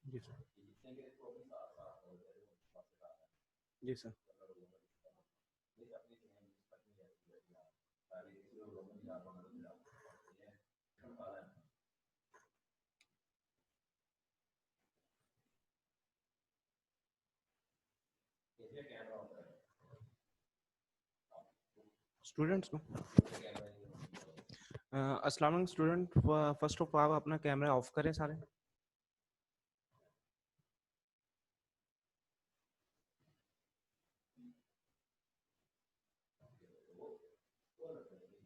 जी sir. जी sir. Students को अस्सलाम वालेकुम स्टूडेंट, फर्स्ट ऑफ ऑल आप अपना कैमरा ऑफ करें सारे।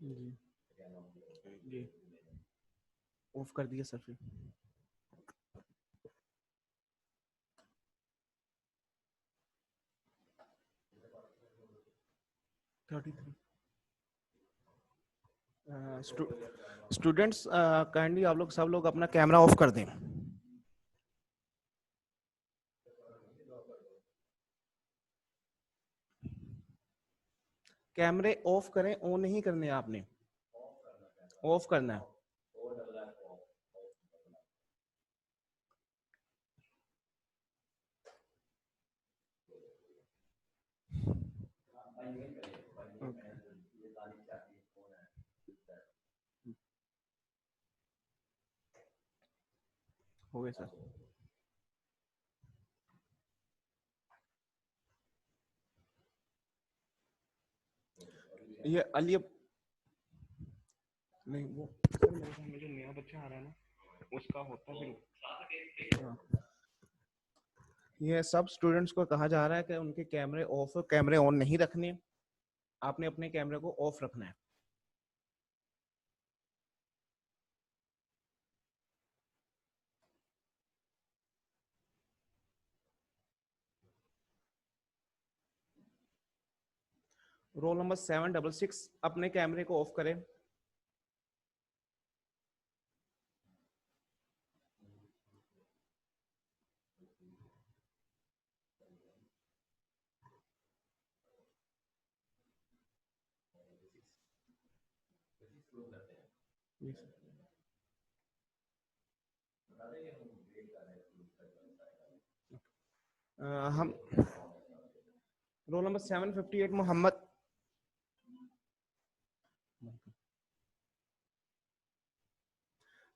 जी जी ऑफ कर दिया सर। फिर 33। स्टूडेंट्स काइंडली आप लोग सब लोग अपना कैमरा ऑफ कर दें। कैमरे ऑफ करें, ऑन नहीं करने आपने, ऑफ करना है। Okay. हो गया सर। ये अली नहीं, वो सर मेरे सामने जो नया बच्चा आ रहा है ना, उसका होता है फिर। हाँ। ये सब स्टूडेंट्स को कहा जा रहा है कि उनके कैमरे ऑफ, कैमरे ऑन नहीं रखने, आपने अपने कैमरे को ऑफ रखना है। रोल नंबर 766 अपने कैमरे को ऑफ करें। हम रोल नंबर 758 मोहम्मद।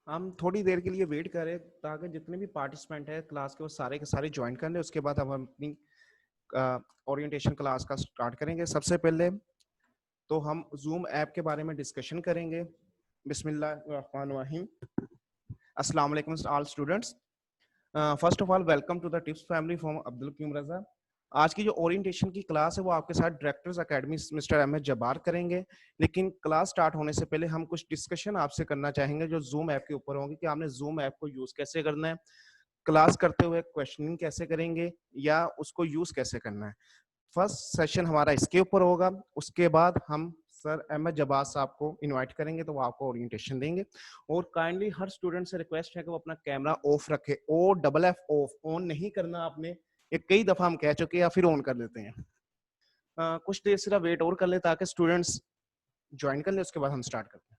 हम थोड़ी देर के लिए वेट करें ताकि जितने भी पार्टिसिपेंट है क्लास के वो सारे के सारे ज्वाइन कर लें। उसके बाद हम अपनी ओरिएंटेशन क्लास का स्टार्ट करेंगे। सबसे पहले तो हम जूम ऐप के बारे में डिस्कशन करेंगे। बिस्मिल्लाहिर्रहमानिर्रहीम। अस्सलाम वालेकुम all students. First of all welcome to the tips family from Abdul कीम रजा। आज की जो ओरिएंटेशन की क्लास है वो आपके साथ directors academy mister Ahmed Jabbar करेंगे। लेकिन क्लास स्टार्ट होने से पहले हम कुछ डिस्कशन आपसे करना चाहेंगे जो जूम ऐप के ऊपर होंगे कि आपने जूम ऐप को यूज कैसे करना है, क्लास करते हुए क्वेश्चनिंग कैसे करेंगे या उसको यूज कैसे करना है। फर्स्ट सेशन हमारा इसके ऊपर होगा। उसके बाद हम सर अहमद जब्बार साहब को इनवाइट करेंगे तो वो आपको ओरिएंटेशन देंगे। और काइंडली हर स्टूडेंट से रिक्वेस्ट है कि वो अपना कैमरा ऑफ रखे। O double F off, on नहीं करना आपने। ये कई दफा हम कह चुके हैं या फिर ऑन कर देते हैं। कुछ देर सिर्फ वेट और कर ले ताकि स्टूडेंट्स ज्वाइन कर ले, उसके बाद हम स्टार्ट करते हैं।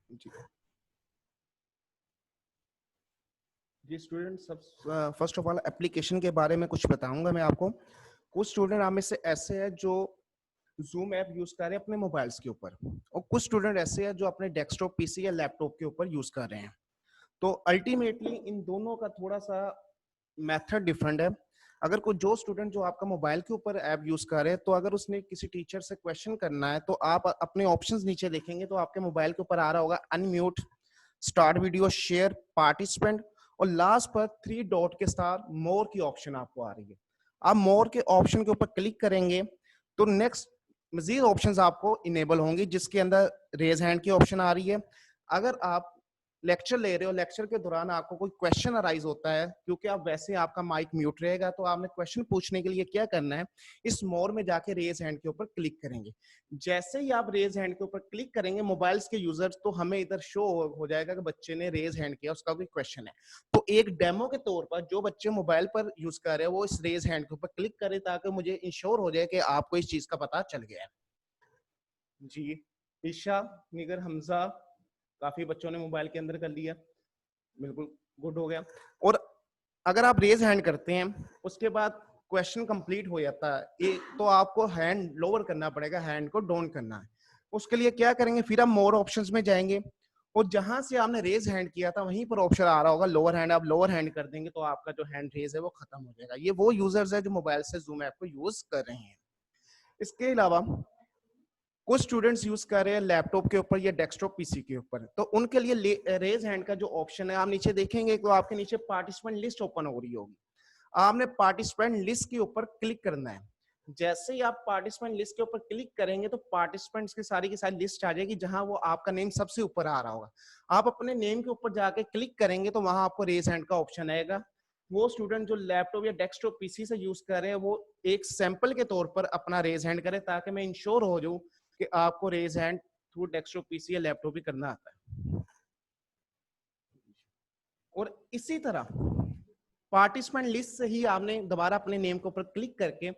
जी जी स्टूडेंट, सब फर्स्ट ऑफ ऑल एप्लीकेशन के बारे में कुछ बताऊंगा मैं आपको। कुछ स्टूडेंट आप में से ऐसे हैं जो जूम ऐप यूज कर रहे हैं अपने मोबाइल्स के ऊपर, और कुछ स्टूडेंट ऐसे हैं जो अपने डेस्कटॉप पीसी या लैपटॉप के ऊपर यूज कर रहे हैं। तो अल्टीमेटली इन दोनों का थोड़ा सा मेथड डिफरेंट है। अगर कोई जो स्टूडेंट जो आपका मोबाइल के ऊपर ऐप यूज कर रहे हैं, तो अगर उसने किसी टीचर से क्वेश्चन करना है तो आप अपने ऑप्शंस नीचे देखेंगे तो आपके मोबाइल के ऊपर आ रहा होगा unmute, start video, share, participant, और लास्ट पर 3 डॉट के साथ मोर की ऑप्शन आपको आ रही है। आप मोर के ऑप्शन के ऊपर क्लिक करेंगे तो नेक्स्ट मजीद ऑप्शंस आपको इनेबल होंगी, जिसके अंदर रेज हैंड की ऑप्शन आ रही है। अगर आप लेक्चर ले रहे हो, लेक्चर के दौरान आपको कोई क्वेश्चन अराइज होता है, क्योंकि आप वैसे आपका माइक म्यूट रहेगा, तो आपने क्वेश्चन पूछने के लिए क्या करना है, इस मोर में जाके रेज हैंड के ऊपर क्लिक करेंगे। जैसे ही आप रेज हैंड के ऊपर क्लिक करेंगे मोबाइल्स के यूजर्स, तो हमें इधर शो हो जाएगा कि बच्चे ने रेज हैंड किया, उसका कोई क्वेश्चन है। तो एक डेमो के तौर पर जो बच्चे मोबाइल पर यूज कर रहे हैं वो इस रेज हैंड के ऊपर क्लिक करें, ताकि मुझे इंश्योर हो जाए कि आपको इस चीज का पता चल गया है। जी ईशा, निगर, हमजा, काफी बच्चों ने मोबाइल के अंदर कर लिया, बिल्कुल गुड हो गया। और अगर आप रेज हैंड करते हैं उसके बाद क्वेश्चन कंप्लीट हो जाता है, एक तो आपको हैंड लोअर करना पड़ेगा, हैंड को डाउन करना है। उसके लिए क्या करेंगे, फिर आप मोर ऑप्शंस में जाएंगे और जहां से आपने रेज हैंड किया था वहीं पर ऑप्शन आ रहा होगा लोअर हैंड, आप लोअर हैंड कर देंगे तो आपका जो हैंड रेज है वो खत्म हो जाएगा। ये वो यूजर्स है जो मोबाइल से जूम ऐप को यूज कर रहे हैं। इसके अलावा कुछ स्टूडेंट्स यूज कर रहे हैं लैपटॉप के ऊपर या डेस्कटॉप पीसी के ऊपर, तो उनके लिए रेज हैंड का जो ऑप्शन है, आप नीचे देखेंगे तो आपके नीचे पार्टिसिपेंट लिस्ट ओपन हो रही होगी। आपने पार्टिसिपेंट लिस्ट के ऊपर क्लिक करना है। जैसे ही आप पार्टिसिपेंट लिस्ट के ऊपर क्लिक करेंगे तो पार्टिसिपेंट्स की सारी लिस्ट आ जाएगी, जहां वो आपका नेम सबसे ऊपर आ रहा होगा। आप अपने नेम के ऊपर जाके क्लिक करेंगे तो वहां आपको रेज हैंड का ऑप्शन आएगा। वो स्टूडेंट जो लैपटॉप या डेस्कटॉप पीसी से यूज कर रहे हैं वो एक सैंपल के तौर पर अपना रेज हैंड करें, ताकि मैं इंश्योर हो जाऊं कि आपको raise hand through desktop PC या लैपटॉप भी करना आता है। और इसी तरह पार्टिसिपेंट लिस्ट से ही आपने दोबारा अपने नेम के ऊपर क्लिक करके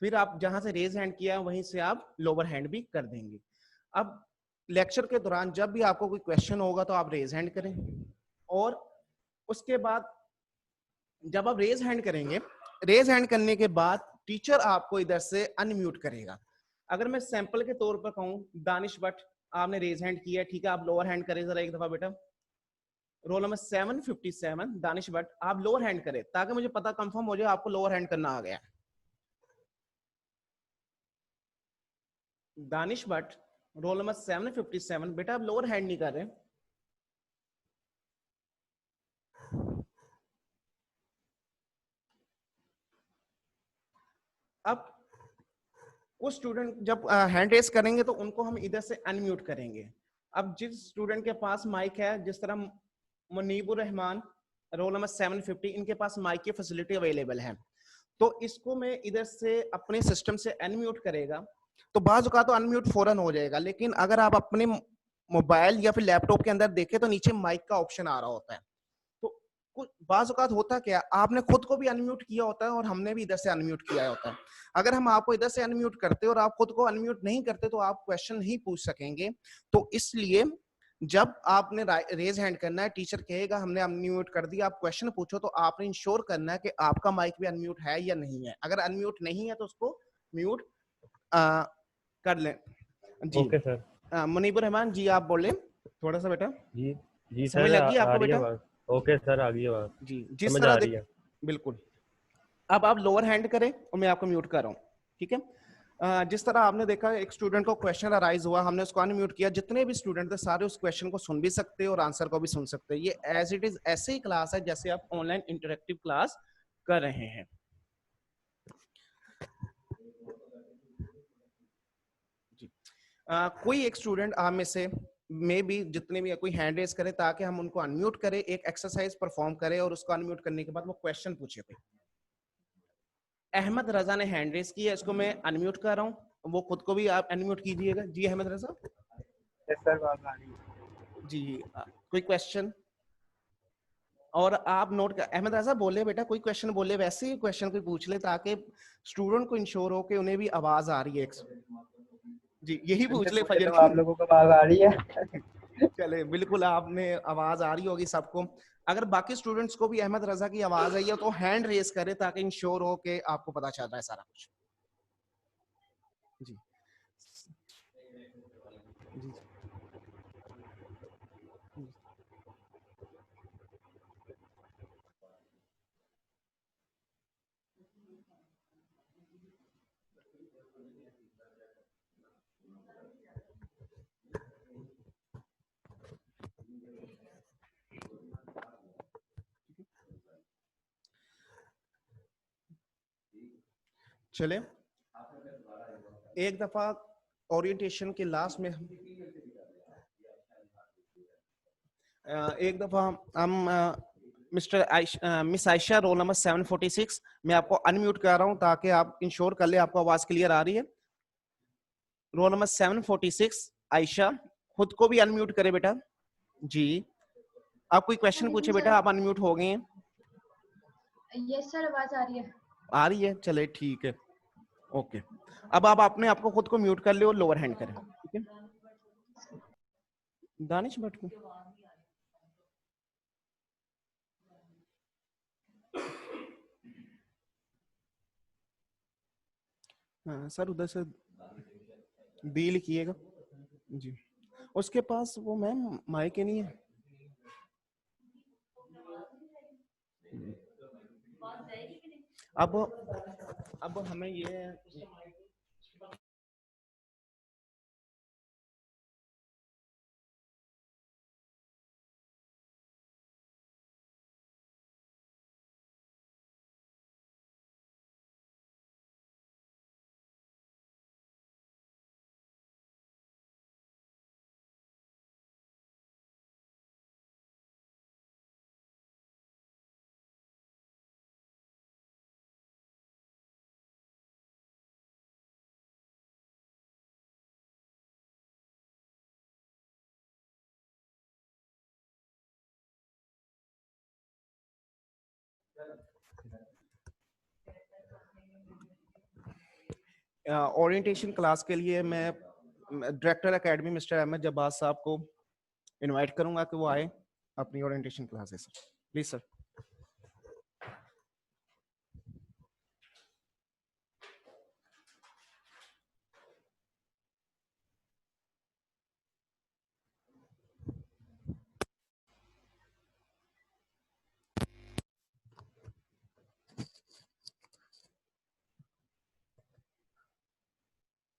फिर आप जहां से रेज हैंड किया वहीं से आप लोअर हैंड भी कर देंगे। अब लेक्चर के दौरान जब भी आपको कोई क्वेश्चन होगा तो आप रेज हैंड करें, और उसके बाद जब आप रेज हैंड करेंगे, रेज हैंड करने के बाद टीचर आपको इधर से अनम्यूट करेगा। अगर मैं सैंपल के तौर पर कहूं, दानिश भट्ट आपने रेज हैंड किया, ठीक है, आप लोअर हैंड करें जरा एक दफा बेटा। रोल नंबर 757 दानिश भट्ट, आप लोअर हैंड करें ताकि मुझे पता कंफर्म हो जाए आपको लोअर हैंड करना आ गया। दानिश भट्ट रोल नंबर 757, बेटा आप लोअर हैंड नहीं कर रहे। अब कुछ स्टूडेंट जब हैंड रेस करेंगे तो उनको हम इधर से अनम्यूट करेंगे। अब जिस स्टूडेंट के पास माइक है, जिस तरह मुनीबुर रहमान रोल नंबर 750, इनके पास माइक की फैसिलिटी अवेलेबल है, तो इसको मैं इधर से अपने सिस्टम से अनम्यूट करेगा तो बाज़ औक़ात तो अनम्यूट फौरन हो जाएगा। लेकिन अगर आप अपने मोबाइल या फिर लैपटॉप के अंदर देखें तो नीचे माइक का ऑप्शन आ रहा होता है। तो कुछ बाज़ औक़ात होता क्या, आपने खुद को भी अनम्यूट किया होता है और हमने भी इधर से अनम्यूट किया होता है। अगर हम आपको इधर से अनम्यूट करते और आप खुद को अनम्यूट नहीं करते तो आप क्वेश्चन नहीं पूछ सकेंगे। तो इसलिए जब आपने रेज हैंड करना है, टीचर कहेगा हमने अनम्यूट कर दिया, आप क्वेश्चन पूछो, तो आपने इंश्योर करना है कि आपका माइक भी अनम्यूट है या नहीं है। अगर अनम्यूट नहीं है तो उसको म्यूट कर लें। जी ओके सर। मुनीबुर रहमान जी आप बोले थोड़ा सा बेटा, जी जी समझ सर, लगी आ आपको रही है बेटा? बात। ओके सर, आ गई है बात। जी जिस समझ तरह आ रही देख, है। बिल्कुल। अब आप लोअर हैंड करें और मैं आपको म्यूट कर रहा हूँ, ठीक है। जिस तरह आपने देखा एक स्टूडेंट को क्वेश्चन अराइज हुआ, हमने उसको अनम्यूट किया, जितने भी स्टूडेंट थे सारे उस क्वेश्चन को सुन भी सकते हैं और आंसर को भी सुन सकते हैं। ये एज इट इज ऐसे ही क्लास है जैसे आप ऑनलाइन इंटरेक्टिव क्लास कर रहे हैं। जी कोई एक स्टूडेंट आप में से मे भी जितने भी कोई हैंड रेज करे ताकि हम उनको अनम्यूट करें, एक एक्सरसाइज परफॉर्म करें और उसको अनम्यूट करने के बाद वो क्वेश्चन पूछे कोई। अहमद रजा ने हैंड रेज किया, इसको मैं अनम्यूट कर रहा हूँ, वो खुद को भी आप अनम्यूट कीजिएगा। जी अहमद रजा। यस सर, बात आ रही है। जी कोई क्वेश्चन, और आप नोट कर, अहमद रजा बोले बेटा कोई क्वेश्चन बोले, वैसे ही क्वेश्चन कोई पूछ ले ताकि स्टूडेंट को इंश्योर हो कि उन्हें भी आवाज आ रही है। जी यही पूछ ले पूछे फजर तो की। आप लोगों को आवाज आ रही है। चले बिल्कुल, आपने आवाज आ रही होगी सबको। अगर बाकी स्टूडेंट्स को भी अहमद रजा की आवाज आई है तो हैंड रेस करें ताकि इंश्योर हो कि आपको पता चल रहा है सारा कुछ। जी जी जी। चले एक दफा ओरिएंटेशन के लास्ट में एक दफा हम मिस आयशा रोल नंबर 746, मैं आपको अनम्यूट कर रहा हूं ताकि आप इंश्योर कर ले आपको आवाज क्लियर आ रही है। रोल नंबर 746 आयशा, खुद को भी अनम्यूट करे बेटा जी। आप कोई क्वेश्चन पूछे बेटा, आप अनम्यूट हो गए हैं। यस सर, आवाज आ रही है। आ रही है, चले ठीक है, ओके। अब आप अपने आपको खुद को म्यूट कर ले और लोअर हैंड करें, ठीक है। दानिश भट्ट को सर उधर से बी लिखिएगा जी। उसके पास वो मैम माइक ही नहीं है। अब हमें ये ओरिएंटेशन क्लास के लिए मैं director academy mister Ahmed Jabbar साहब को इनवाइट करूंगा कि वो आए अपनी orientation classes, please sir.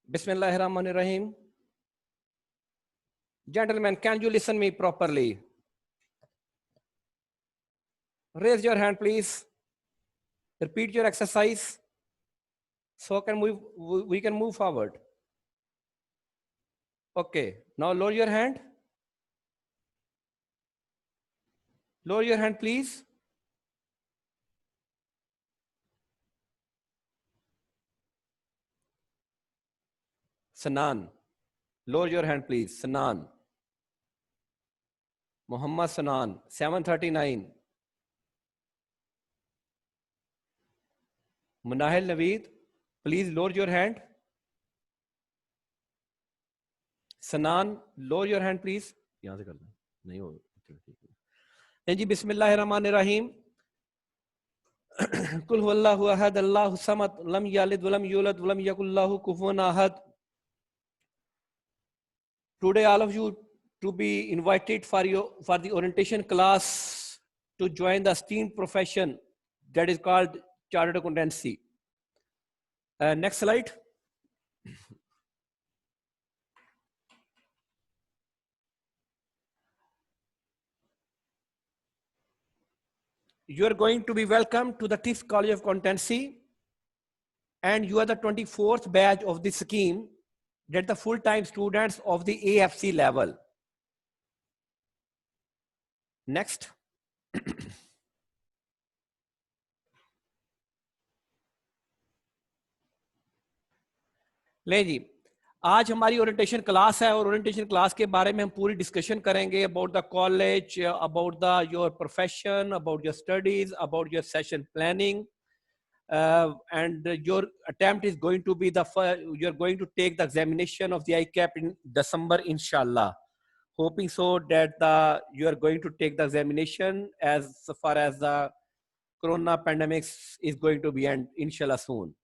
Bismillahirrahmanirrahim. Gentlemen, can you listen me properly? Raise your hand, please. Repeat your exercise. So we can move forward. Okay. Now lower your hand. Lower your hand, please. Sanan. Lower your hand, please. Sanan. Muhammad Sanan, 739. Munahil Naveed, please lower your hand. Sanan, lower your hand, please. यहाँ से कर लो, नहीं हो जी। बिस्मिल्लाहिर्रहमानिर्रहीम। कुल हुवल्लाहु अहद अल्लाहु समद लम यलिद वलम यूलद वलम यकुल लहु कुफुवन अहद। Today all of you to be invited for the orientation class to join the esteemed profession that is called chartered accountancy. Next slide. You are going to be welcomed to the TIFF College of Accountancy, and you are the 24th batch of this scheme, that the full-time students of the AFC level. Next. ले जी, आज हमारी orientation class है और orientation class के बारे में हम पूरी डिस्कशन करेंगे about the college, about the your profession, about your studies, about your session planning, and your attempt is going to be you're going to take the examination of the ICAP in December, inshallah. hoping so that you are going to take the examination as far as the corona pandemic is going to be end, inshallah, soon.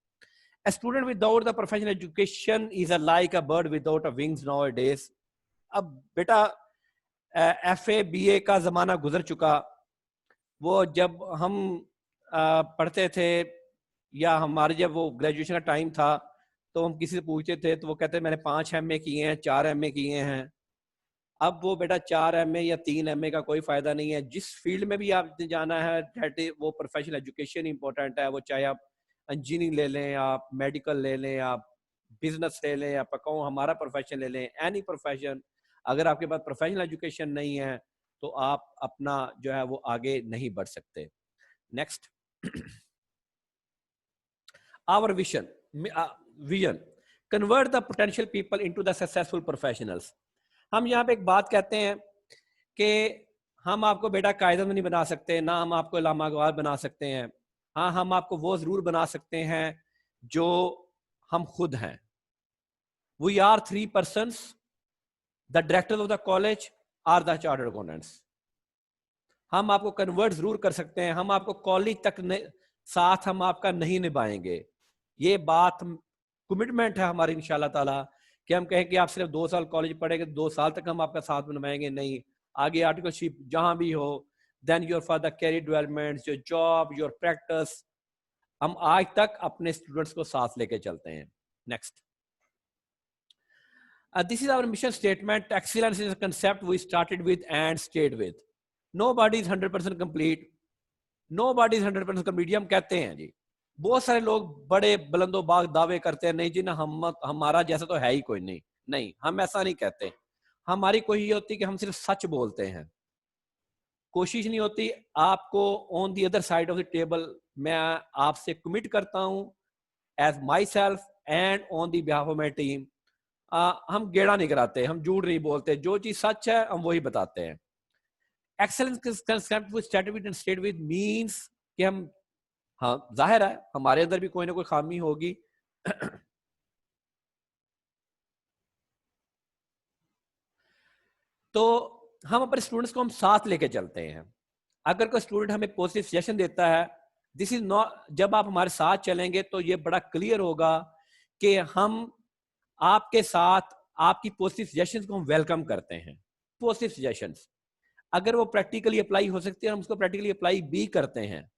A student without the professional education is like a bird without a wings nowadays. अब बेटा FA BA का जमाना गुजर चुका. वो जब हम पढ़ते थे या हमारे जब वो ग्रेजुएशन का टाइम था तो हम किसी से पूछते थे तो वो कहते मैंने 5 MA किए हैं, 4 MA किए हैं. अब वो बेटा 4 MA या 3 MA का कोई फायदा नहीं है. जिस फील्ड में भी आपने जाना है दैट वो प्रोफेशनल एजुकेशन इंपॉर्टेंट है. वो चाहे आप इंजीनियरिंग ले लें, आप मेडिकल ले लें, आप बिजनेस ले लें, आप अकाउंट हमारा प्रोफेशन ले लें, एनी प्रोफेशन. अगर आपके पास प्रोफेशनल एजुकेशन नहीं है तो आप अपना जो है वो आगे नहीं बढ़ सकते. Next, our vision convert the potential people into the successful professionals. हम यहाँ पे एक बात कहते हैं कि हम आपको बेटा कायदे में नहीं बना सकते, ना हम आपको इल्हाम इकबाल बना सकते हैं. हाँ, हम आपको वो जरूर बना सकते हैं जो हम खुद हैं. We are 3 persons, the director of the college are the chartered accountants. हम आपको कन्वर्ट जरूर कर सकते हैं. हम आपको कॉलेज तक साथ हम आपका नहीं निभाएंगे. ये बात कमिटमेंट है हमारी इंशाल्लाह ताला कि हम कहें कि आप सिर्फ 2 साल कॉलेज पढ़ेंगे, 2 साल तक हम आपका साथ निभाएंगे. नहीं, आगे आर्टिकलशिप जहां भी हो, then your for the career development, your job, your practice, हम आज तक अपने स्टूडेंट्स को साथ लेके चलते हैं. Next, this is our mission statement. Excellence is a concept we started with and stayed with. Nobody is 100% complete. Nobody is 100% complete. ये हम कहते हैं जी. बहुत सारे लोग बड़े बुलंदोबाग दावे करते हैं, नहीं जी ना हमारा जैसा तो है ही कोई नहीं. नहीं, हम ऐसा नहीं कहते. हमारी कोशिश ये होती है कि हम सिर्फ सच बोलते हैं. कोशिश नहीं होती आपको on the other side of the table मैं आपसे कमिट करता हूं as myself and on the behalf of my team. हम गेड़ा नहीं कराते, हम झूठ नहीं बोलते. जो चीज सच है हम वही बताते हैं. Excellence concept with strategy and state with means कि हम, हाँ जाहिर है हमारे अंदर भी कोई ना कोई खामी होगी. तो हम अपने स्टूडेंट्स को हम साथ लेके चलते हैं. अगर कोई स्टूडेंट हमें पॉजिटिव सजेशन देता है, दिस इज नॉट, जब आप हमारे साथ चलेंगे तो ये बड़ा क्लियर होगा कि हम आपके साथ आपकी पॉजिटिव सजेशंस को हम वेलकम करते हैं. पॉजिटिव सजेशंस अगर वो प्रैक्टिकली अप्लाई हो सकती है हम उसको प्रैक्टिकली अप्लाई भी करते हैं.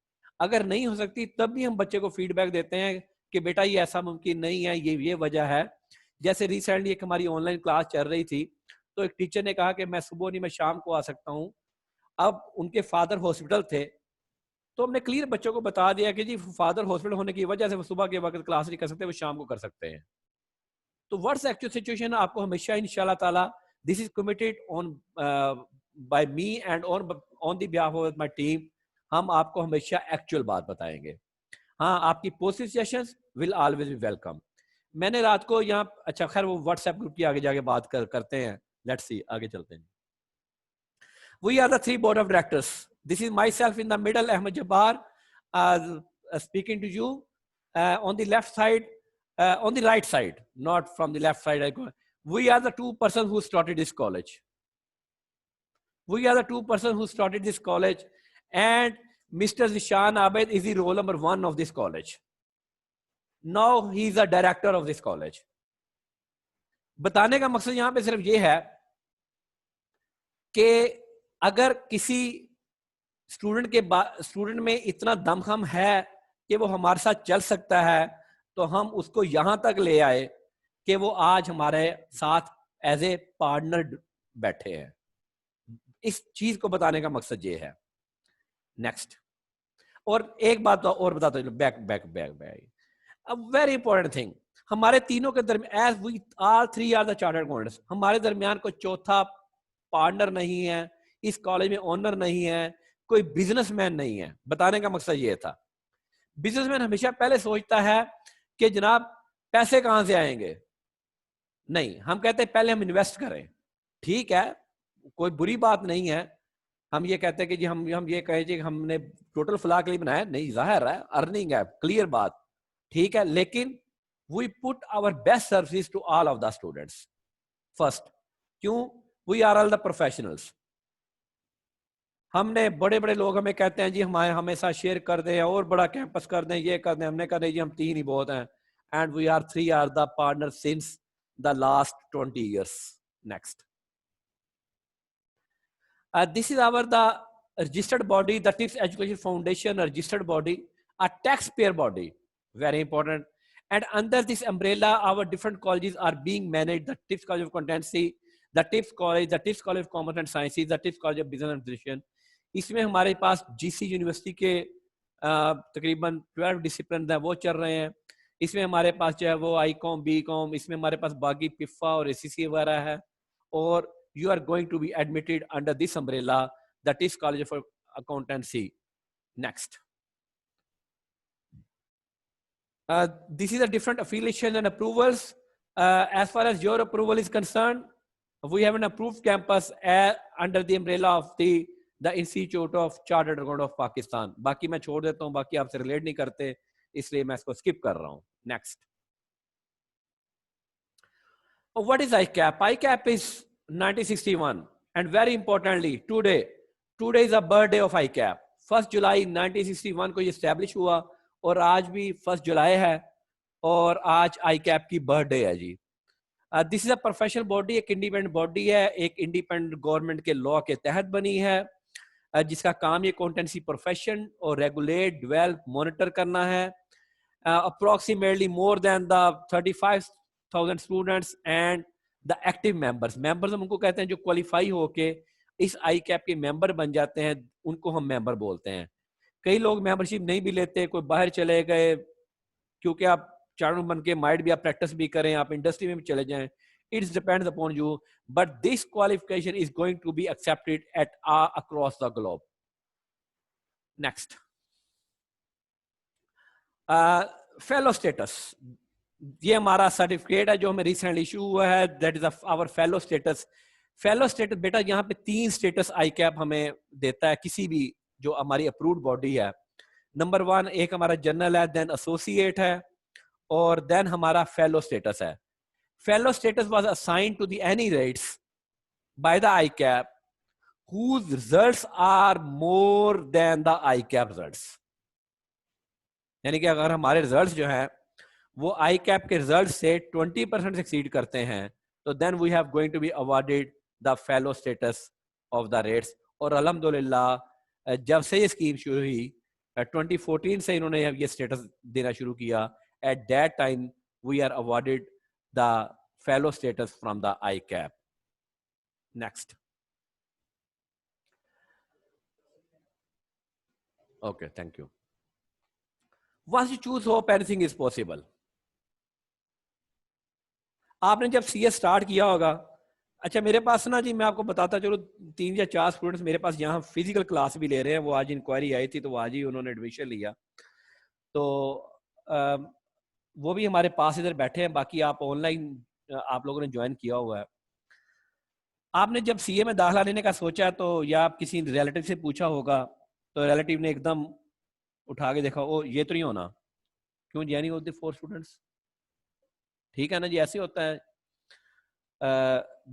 अगर नहीं हो सकती तब भी हम बच्चे को फीडबैक देते हैं कि बेटा ये ऐसा मुमकिन नहीं है, ये वजह है. जैसे रिसेंटली एक हमारी ऑनलाइन क्लास चल रही थी तो एक टीचर ने कहा कि मैं सुबह नहीं, मैं शाम को आ सकता हूँ. अब उनके फादर हॉस्पिटल थे तो हमने क्लियर बच्चों को बता दिया कि जी फादर हॉस्पिटल होने की वजह से वो सुबह के वक्त क्लास नहीं कर सकते, वो शाम को कर सकते हैं. तो व्हाट्स एक्चुअल सिचुएशन आपको हमेशा इंशाल्लाह ताला this is committed on by me and on the behalf of my team. हम आपको हमेशा एक्चुअल बात बताएंगे. हाँ, आपकी positive suggestions will always be welcome. मैंने रात को यहाँ, अच्छा खैर वो व्हाट्सएप ग्रुप की आगे जाके बात करते हैं. लेट्स सी, आगे चलते हैं. We are the 3 board of directors. This is myself in the middle, Ahmed Jabbar, speaking to you. On the left side, on the right side, not from the left side. We are the 2 persons who started this college. We are the 2 persons who started this college, and Mr. Zishan Abed is the role number 1 of this college. Now he is the director of this college. बताने का मकसद यहाँ पे सिर्फ ये है कि अगर किसी स्टूडेंट में इतना दमखम है कि वो हमारे साथ चल सकता है तो हम उसको यहां तक ले आए कि वो आज हमारे साथ एज ए पार्टनर बैठे हैं. इस चीज को बताने का मकसद ये है. नेक्स्ट, और एक बात और बताता हूं, बैक अब वेरी इंपॉर्टेंट थिंग, हमारे तीनों के दरमियान as we all 3 are the chartered accountants, हमारे दरमियान कोई चौथा पार्टनर नहीं है, इस कॉलेज में ओनर नहीं है, कोई बिजनेसमैन नहीं है. बताने का मकसद ये था. बिजनेसमैन हमेशा पहले सोचता है कि जनाब पैसे कहां से आएंगे. नहीं, हम कहते हैं पहले हम इन्वेस्ट करें. ठीक है, कोई बुरी बात नहीं है. हम ये कहते हैं कि जी हम ये कहें जी हमने टोटल फलाह के लिए बनाया, नहीं, जाहिर है अर्निंग है, क्लियर बात, ठीक है. लेकिन we put our best service to all of the students first. क्यों? We are all the professionals. हमने बड़े बड़े लोग हमें कहते हैं जी हमारे हमेशा शेयर कर दें और बड़ा कैंपस कर दें, ये कर दें। हमने कहा जी हम 3 ही बहुत हैं, and we are 3 are the partner since the last 20 years. Next. This is our the registered body, the TIPS Education Foundation, a registered body, a taxpayer body, very important. And under this umbrella, our different colleges are being managed: the TIPS College of Accountancy, the TIPS College, the TIPS College of Commerce and Sciences, the TIPS College of Business Administration. इसमें हमारे पास GC university के तकरीबन 12 discipline हैं, वो चल रहे हैं। इसमें हमारे पास जो है वो ICOM, BCom, इसमें हमारे पास बाकी पिफा और ACC वगैरह है। और you are going to be admitted under this umbrella, that is College of Accountancy. Next. This is a different affiliation and approvals. As far as your approval is concerned, we have an approved campus under the umbrella of the Institute of Chartered Accountant of Pakistan. बाकी मैं छोड़ देता हूँ, बाकी आपसे relate नहीं करते, इसलिए मैं इसको skip कर रहा हूँ. Next. What is ICAP? ICAP is 1961, and very importantly, today is a birthday of ICAP. 1 July 1961 को ये establish हुआ और आज भी 1 July है और आज ICAP की birthday है जी. This is a professional body, एक independent body है, एक independent government के law के तहत बनी है, जिसका काम ये accountancy profession और regulate, develop, monitor करना है. Approximately more than the 35,000 students and the active members हम उनको कहते हैं जो क्वालिफाई होके इस ICAP के मेंबर बन जाते हैं, उनको हम मेंबर बोलते हैं. कई लोग मेंबरशिप नहीं भी लेते, कोई बाहर चले गए, क्योंकि आप चार्टर्ड बन के माइट भी आप प्रैक्टिस भी करें, आप इंडस्ट्री में भी चले जाएं, it's depends upon you, but this qualification is going to be accepted at across the globe. Next. Fellow status, ये हमारा सर्टिफिकेट है जो हमें रिसेंटली इशू हुआ है, that is our fellow status. Fellow status बेटा यहाँ पे 3 स्टेटस ICAP हमें देता है, किसी भी जो हमारी अप्रूव्ड बॉडी है. नंबर 1 एक हमारा जनरल है, देन एसोसिएट है, और देन हमारा फेलो स्टेटस है. Fellow status was assigned to the any rates by the ICAP whose results are more than the ICAP results. यानी कि अगर हमारे रिजल्ट्स जो हैं वो ICAP के रिजल्ट से 20% एक्सीड करते हैं, तो then we have going to be awarded the fellow status of the rates. और अल्हम्दुलिल्लाह जब से ये स्कीम शुरू हुई 2014 से इन्होंने ये स्टेटस देना शुरू किया. At that time we are awarded the fellow status from the ICAP. Next. Okay, thank you. Once you choose hope, anything is possible. आपने जब CS स्टार्ट किया होगा, अच्छा मेरे पास ना जी मैं आपको बताता चलो 3 या 4 स्टूडेंट्स मेरे पास यहाँ फिजिकल क्लास भी ले रहे हैं. वो आज इंक्वायरी आई थी तो वो आज ही उन्होंने एडमिशन लिया, तो वो भी हमारे पास इधर बैठे हैं. बाकी आप ऑनलाइन आप लोगों ने ज्वाइन किया हुआ है. आपने जब CA में दाखिला लेने का सोचा तो या आप किसी रिलेटिव से पूछा होगा, तो रिलेटिव ने एकदम उठा के देखा, ओ ये तो नहीं होना, क्यों जी नहीं होते 4 स्टूडेंट्स? ठीक है ना जी, ऐसे होता है.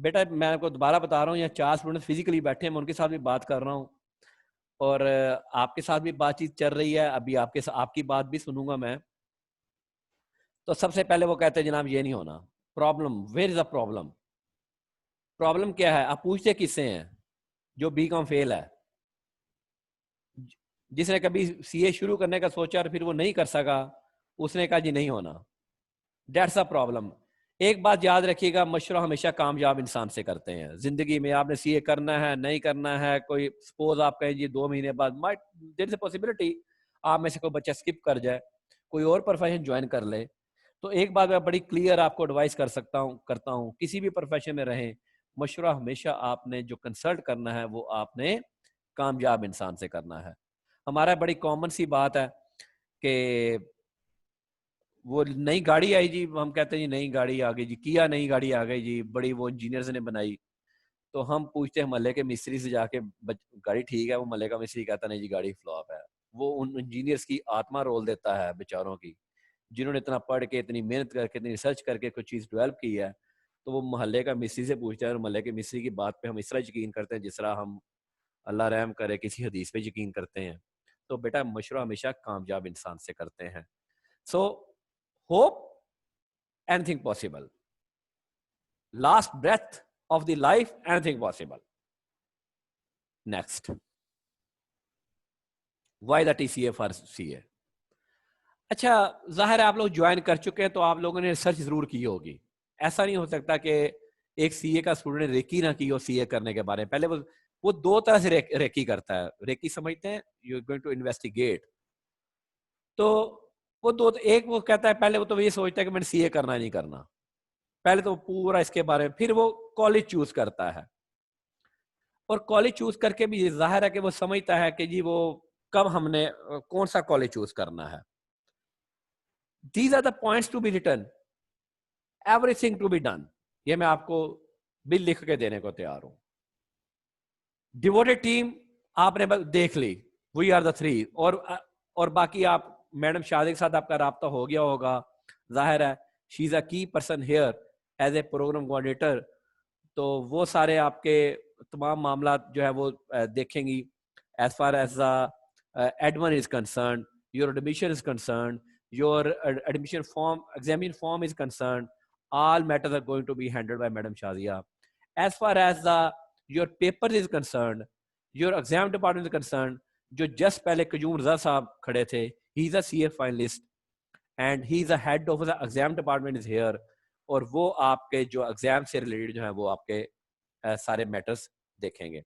बेटा मैं आपको दोबारा बता रहा हूँ, यहाँ 4 स्टूडेंट्स फिजिकली बैठे हैं, मैं उनके साथ भी बात कर रहा हूँ और आपके साथ भी बातचीत चल रही है. अभी आपकी बात भी सुनूंगा मैं. तो सबसे पहले वो कहते हैं जनाब ये नहीं होना. Problem, where is the problem? Problem क्या है? आप पूछते किससे हैं? जो BCom फेल है, जिसने कभी CA शुरू करने का सोचा और फिर वो नहीं कर सका, उसने कहा जी नहीं होना. That's a problem. एक बात याद रखिएगा, मशवरा हमेशा कामयाब इंसान से करते हैं. जिंदगी में आपने CA करना है, नहीं करना है, कोई सपोज आप कहें जी 2 महीने बाद देयर इज अ पॉसिबिलिटी आप में से कोई बच्चा स्किप कर जाए, कोई और प्रोफेशन ज्वाइन कर ले. तो एक बात मैं बड़ी क्लियर आपको एडवाइस करता हूँ, किसी भी प्रोफेशन में रहें, मशवरा हमेशा आपने जो कंसल्ट करना है वो आपने कामयाब इंसान से करना है. हमारा बड़ी कॉमन सी बात है कि वो नई गाड़ी आई जी, हम कहते हैं जी नई गाड़ी आ गई जी, किया नई गाड़ी आ गई जी, बड़ी वो इंजीनियर्स ने बनाई. तो हम पूछते हैं मोहल्ले के मिस्त्री से जाके गाड़ी ठीक है, वो मोहल्ले का मिस्त्री कहता नहीं जी गाड़ी फ्लॉप है. वो उन इंजीनियर्स की आत्मा रोल देता है बेचारों की, जिन्होंने इतना पढ़ के, इतनी मेहनत करके, इतनी रिसर्च करके कोई चीज़ डेवलप की है. तो वो मोहल्ले का मिस्त्री से पूछता है और मोहल्ले के मिस्त्री की बात पे हम इस तरह यकीन करते हैं जिस तरह हम अल्लाह रहम करे किसी हदीस पे यकीन करते हैं। तो बेटा मशवरा हमेशा कामयाब इंसान से करते हैं। So hope anything possible, last breath of the life anything possible. Next, why the TCA for CA। अच्छा, जाहिर है आप लोग ज्वाइन कर चुके हैं तो आप लोगों ने रिसर्च जरूर की होगी। ऐसा नहीं हो सकता कि एक CA का स्टूडेंट रेकी ना की हो CA करने के बारे में। पहले वो दो तरह से रेकी करता है। रेकी समझते हैं, you are going to investigate. तो वो दो, एक वो कहता है पहले वो तो ये सोचता है कि मैंने CA करना नहीं करना, पहले तो पूरा इसके बारे में, फिर वो कॉलेज चूज करता है और कॉलेज चूज करके भी जाहिर है कि वो समझता है कि जी वो कब हमने कौन सा कॉलेज चूज करना है। These are the points to be written, everything to be done। ये मैं आपको बिल लिख के देने को तैयार हूं। डिवोटेड टीम आपने देख ली, वी आर द 3, और बाकी आप मैडम शादी के साथ आपका राब्ता हो गया होगा। जाहिर है she is a key person here as a programme coordinator, तो वो सारे आपके तमाम मामला जो है वो देखेंगी। As far as admin is concern, your admission is concern, your admission form, examine form is concerned, all matters are going to be handled by Madam Shazia. As far as your paper is concerned, your exam department is concerned, जो just पहले कयूम रजा साहब खड़े थे, he is a CA finalist and he is a head of the exam department is here, और वो आपके जो exam से रिलेटेड जो है वो आपके सारे मैटर्स देखेंगे।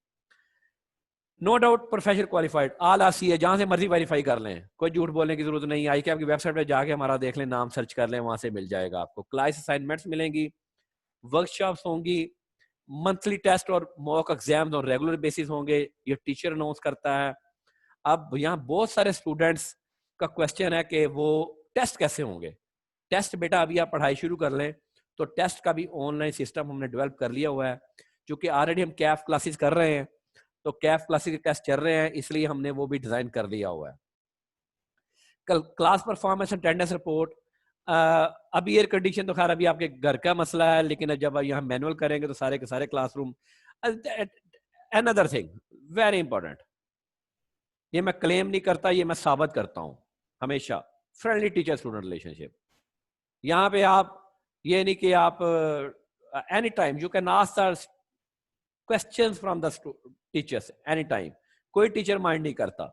No doubt professional qualified, all are CA, जहां से मर्जी वेरीफाई कर लें, कोई झूठ बोलने की जरूरत नहीं। आई के आपकी वेबसाइट पे जाके हमारा देख लें, नाम सर्च कर लें, वहां से मिल जाएगा आपको। क्लास असाइनमेंट्स मिलेंगी, वर्कशॉप्स होंगी, मंथली टेस्ट और मॉक एग्जाम्स और रेगुलर बेसिस होंगे, ये टीचर अनाउंस करता है। अब यहाँ बहुत सारे स्टूडेंट्स का क्वेश्चन है कि वो टेस्ट कैसे होंगे। टेस्ट बेटा अभी आप पढ़ाई शुरू कर लें तो टेस्ट का भी ऑनलाइन सिस्टम हमने डेवलप कर लिया हुआ है, क्योंकि ऑलरेडी हम कैफ क्लासेस कर रहे हैं, तो कैफ क्लासेस के टेस्ट चल रहे हैं, इसलिए हमने वो भी डिजाइन कर लिया हुआ है। कल क्लास परफॉर्मेंस अटेंडेंस रिपोर्ट, अभी एयर कंडीशन तो खैर अभी आपके घर का मसला है, लेकिन जब यहाँ मैनुअल करेंगे तो सारे के सारे classroom. Another thing very important, ये मैं क्लेम नहीं करता, ये मैं साबित करता हूँ हमेशा, फ्रेंडली टीचर स्टूडेंट रिलेशनशिप। यहाँ पे आप ये नहीं कि आप any time you can ask questions from the teachers any time, कोई टीचर माइंड नहीं करता।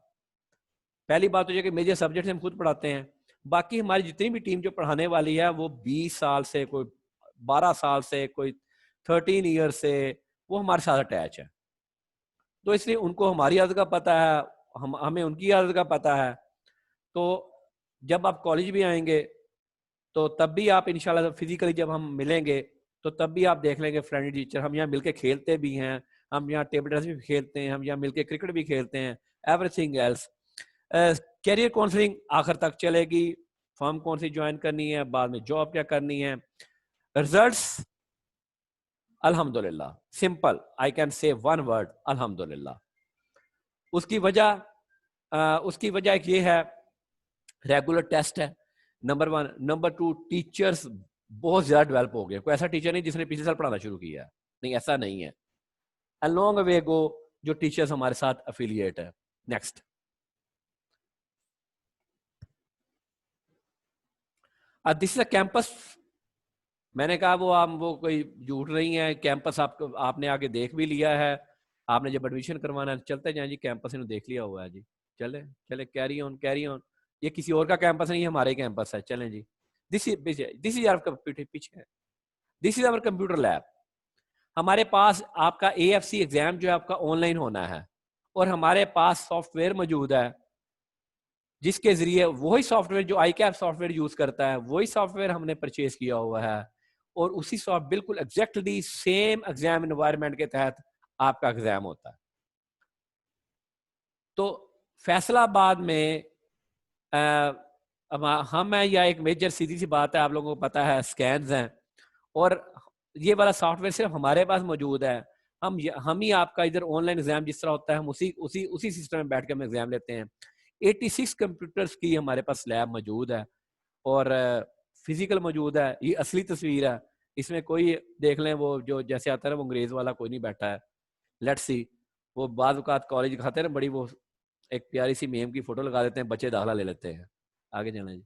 पहली बात तो ये कि मेजर सब्जेक्ट हम खुद पढ़ाते हैं, बाकी हमारी जितनी भी टीम जो पढ़ाने वाली है वो 20 साल से, कोई 12 साल से, कोई 13 ईयर से वो हमारे साथ अटैच है, तो इसलिए उनको हमारी आदत का पता है, हमें उनकी आदत का पता है। तो जब आप कॉलेज भी आएंगे तो तब भी आप इंशाल्लाह फिजिकली जब हम मिलेंगे तो तब भी आप देख लेंगे फ्रेंडली टीचर। हम यहाँ मिलके खेलते भी हैं, हम यहाँ टेबल टेनिस भी खेलते हैं, हम यहाँ मिलके क्रिकेट भी खेलते हैं, एवरीथिंग एल्स। कैरियर काउंसलिंग आखिर तक चलेगी, फर्म कौन सी ज्वाइन करनी है, बाद में जॉब क्या करनी है। रिजल्ट्स अल्हम्दुलिल्लाह, simple, I can say one word, अल्हम्दुलिल्लाह। उसकी वजह एक ये है, रेगुलर टेस्ट है, नंबर 1। नंबर 2, टीचर्स बहुत ज्यादा डेवलप हो गए। कोई ऐसा टीचर नहीं जिसने पिछले साल पढ़ाना शुरू किया है, नहीं, ऐसा नहीं है। अ लॉन्ग वे गो जो टीचर्स हमारे साथ एफिलिएट है। Next, this is a campus. मैंने कहा वो कोई झूठ नहीं है, कैंपस आपने आगे देख भी लिया है। आपने जब एडमिशन करवाना है चलते जाए जी, कैंपस इन्होंने देख लिया हुआ है जी, चले कैरी ऑन। ये किसी और का कैंपस नहीं, हमारे कैंपस है, चलें जी। दिस इज आवर कंप्यूटर, पीछे this is our computer lab. हमारे पास आपका AFC एग्जाम जो है आपका ऑनलाइन होना है, और हमारे पास सॉफ्टवेयर मौजूद है जिसके जरिए वही सॉफ्टवेयर जो ICAP सॉफ्टवेयर यूज करता है, वही सॉफ्टवेयर हमने परचेज किया हुआ है, और उसी सॉफ्ट बिल्कुल एग्जैक्टली सेम एग्जाम एनवायरनमेंट के तहत आपका एग्जाम होता है। तो फैसलाबाद में हम हैं, या एक मेजर सीधी सी बात है, आप लोगों को पता है स्कैन्स हैं, और ये वाला सॉफ्टवेयर सिर्फ हमारे पास मौजूद है। हम ही आपका इधर ऑनलाइन एग्जाम जिस तरह होता है, हम उसी सिस्टम में बैठ के हम एग्जाम लेते हैं। 86 कंप्यूटर्स की हमारे पास लैब मौजूद है, और फिजिकल मौजूद है, ये असली तस्वीर है। इसमें कोई देख लें वो जो जैसे आता है ना वो अंग्रेज वाला कोई नहीं बैठा है। लेट्स सी, वो बाद औकात कॉलेज खाते हैं ना बड़ी, वो एक प्यारी सी मेम की फोटो लगा देते हैं, बच्चे दाखिला ले लेते हैं। आगे चलें जी,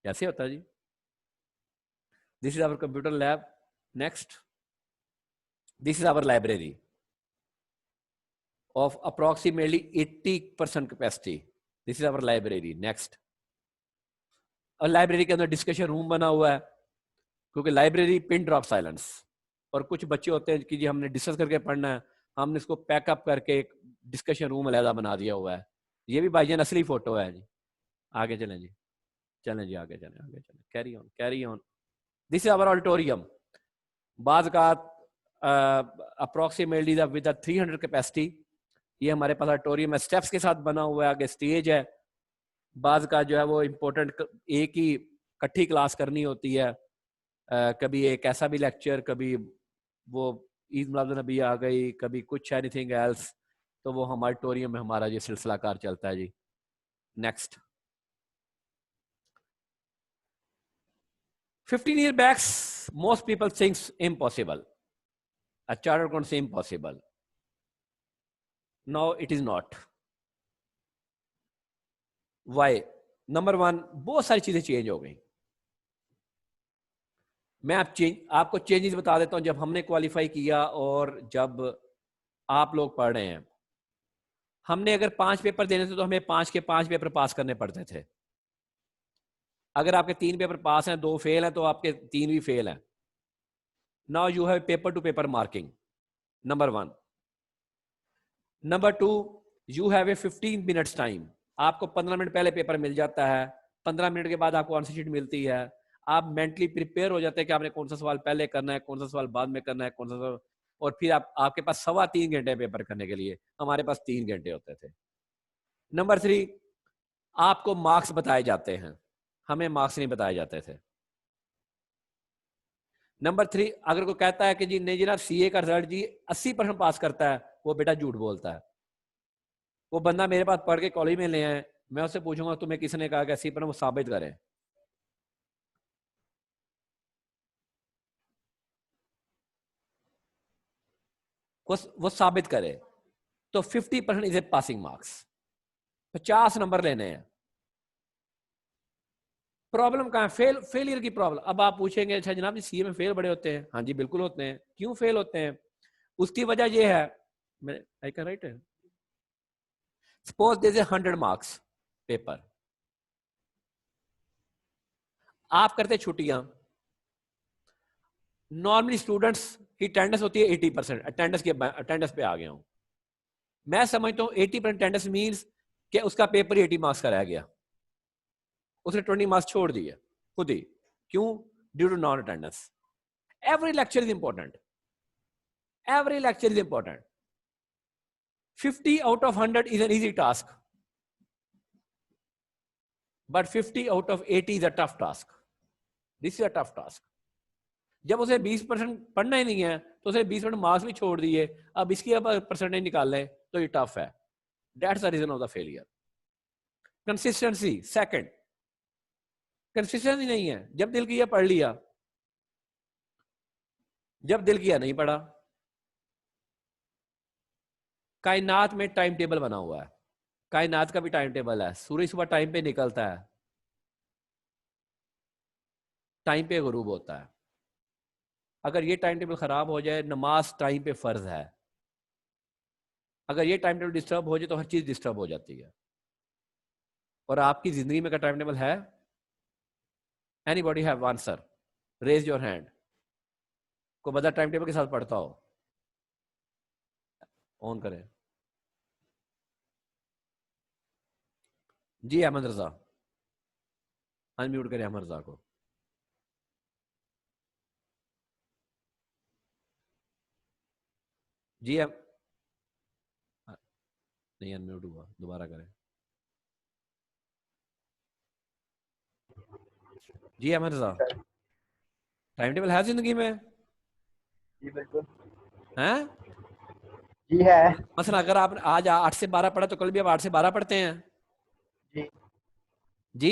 कैसे होता है जी। This is our computer lab. Next, this is our library of approximately 80% capacity. This is our library. Next, और लाइब्रेरी के अंदर डिस्कशन रूम बना हुआ है, क्योंकि लाइब्रेरी पिन ड्रॉप साइलेंस। और कुछ बच्चे होते हैं कि जी हमने डिस्कस करके पढ़ना है, हमने इसको पैकअप करके एक डिस्कशन रूम अलहदा बना दिया हुआ है। ये भी भाईजान असली फोटो है जी। आगे चलें जी, चलें जी, आगे चलें, आगे चलें, carry on, carry on. This is our auditorium. बाज़ का अप्रोक्सीमेटली विद 300 कैपेसिटी। ये हमारे पास ऑडिटोरियम है, स्टेप्स के साथ बना हुआ है, आगे स्टेज है। बाज़ का जो है वो इम्पोर्टेंट एक ही इकट्ठी क्लास करनी होती है, कभी एक ऐसा भी लेक्चर, कभी वो ईद मिलाद नबी आ गई, कभी कुछ एनीथिंग एल्स, तो वो हम ऑडिटोरियम में हमारा ये सिलसिला कार चलता है जी। Next, 15 years back most people thinks impossible, a chartered accountant say impossible. Now it is not. Why? Number one, बहुत सारी चीजें चेंज हो गई। मैं आपको चेंजेस बता देता हूं। जब हमने क्वालिफाई किया और जब आप लोग पढ़ रहे हैं, हमने अगर 5 पेपर देने थे तो हमें 5 के 5 पेपर पास करने पड़ते थे। अगर आपके 3 पेपर पास हैं, 2 फेल हैं, तो आपके 3 भी फेल हैं। Now you have paper two paper marking, number one. Number two, you have a 15 minutes time. आपको 15 मिनट पहले पेपर मिल जाता है, 15 मिनट के बाद आपको आंसर शीट मिलती है। आप मेंटली प्रिपेयर हो जाते हैं कि आपने कौन सा सवाल पहले करना है, कौन सा सवाल बाद में करना है, कौन सा सवाल, और फिर आपके पास 3.25 घंटे पेपर करने के लिए, हमारे पास 3 घंटे होते थे। नंबर 3, आपको मार्क्स बताए जाते हैं, हमें मार्क्स नहीं बताए जाते थे। नंबर 3, अगर कोई कहता है कि जी नहीं जनाब सीए का रिजल्ट जी 80% पास करता है, वो बेटा झूठ बोलता है। वो बंदा मेरे पास पढ़ के कॉलेज में ले आए, मैं उससे पूछूंगा तुम्हें किसने कहा कि 80%, वो साबित करें। वो साबित करे तो 50% is a passing marks, 50 number लेने हैं। प्रॉब्लम कहाँ है? फेलियर की प्रॉब्लम। अब आप पूछेंगे अच्छा जनाब जी सीए में फेल बड़े होते हैं। हाँ जी बिल्कुल होते हैं। क्यों फेल होते हैं? उसकी वजह यह है, मैं आई कैन राइट है, suppose there is 100 marks paper, आप करते छुट्टियां। नॉर्मली स्टूडेंट्स की अटेंडेंस होती है 80%, अटेंडेंस पे आ गया हूं मैं। समझता हूं 80% अटेंडेंस मींस कि उसका पेपर 80 मार्क्स का रह गया, उसने 20 मार्क्स छोड़ दिए खुद ही। क्यों? Due to non attendance. Every lecture is important, every lecture is important. 50 out of 100 is an easy task, but 50 out of 80 is a tough task. This is a tough task. जब उसे 20% पढ़ना ही नहीं है तो उसे 20% मार्क्स भी छोड़ दिए, अब इसकी अब परसेंटेज निकाल ले तो ये टफ है। That's the reason of the failure. Consistency, second. Consistency नहीं है। जब दिल किया पढ़ लिया, जब दिल किया नहीं पढ़ा। कायनात में टाइम टेबल बना हुआ है, कायनात का भी टाइम टेबल है। सूरज सुबह टाइम पे निकलता है, टाइम पे गुरूब होता है। अगर ये टाइम टेबल खराब हो जाए, नमाज टाइम पे फर्ज है। अगर ये टाइम टेबल डिस्टर्ब हो जाए तो हर चीज डिस्टर्ब हो जाती है। और आपकी जिंदगी में का टाइम टेबल है? Anybody have answer? Raise your hand. को बता टाइम टेबल के साथ पढ़ता हो? ऑन करें जी। अहमद रजा, अनम्यूट करें अहमद रजा को। जी नहीं अनम्यूट हुआ, दोबारा करें जी। अहमद रजा, टाइम टेबल है जिंदगी में? जी बिल्कुल हैं? जी है मसला अगर आप आज 8 से 12 पढ़ा तो कल भी आप 8 से 12 पढ़ते हैं? जी जी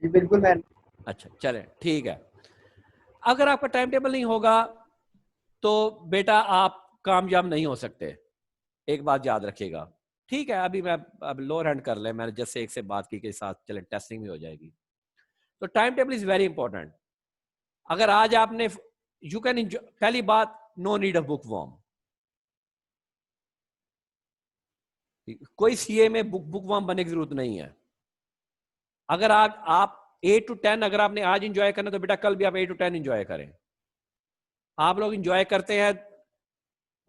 जी बिल्कुल मैम। अच्छा चले ठीक है। अगर आपका टाइम टेबल नहीं होगा तो बेटा आप कामयाब नहीं हो सकते, एक बात याद रखिएगा। ठीक है, अभी मैं अब लोअर हैंड कर ले, मैंने जैसे एक से बात की के साथ चले टेस्टिंग भी हो जाएगी। तो time table is very important. अगर आज आपने यू कैन एंजॉय, पहली बात no need of bookworm. कोई सीए में बुक वॉर्म बनने की जरूरत नहीं है। अगर आप 8 to 10 अगर आपने आज इंजॉय करना तो बेटा कल भी आप 8 to 10 इंजॉय करें। आप लोग इंजॉय करते हैं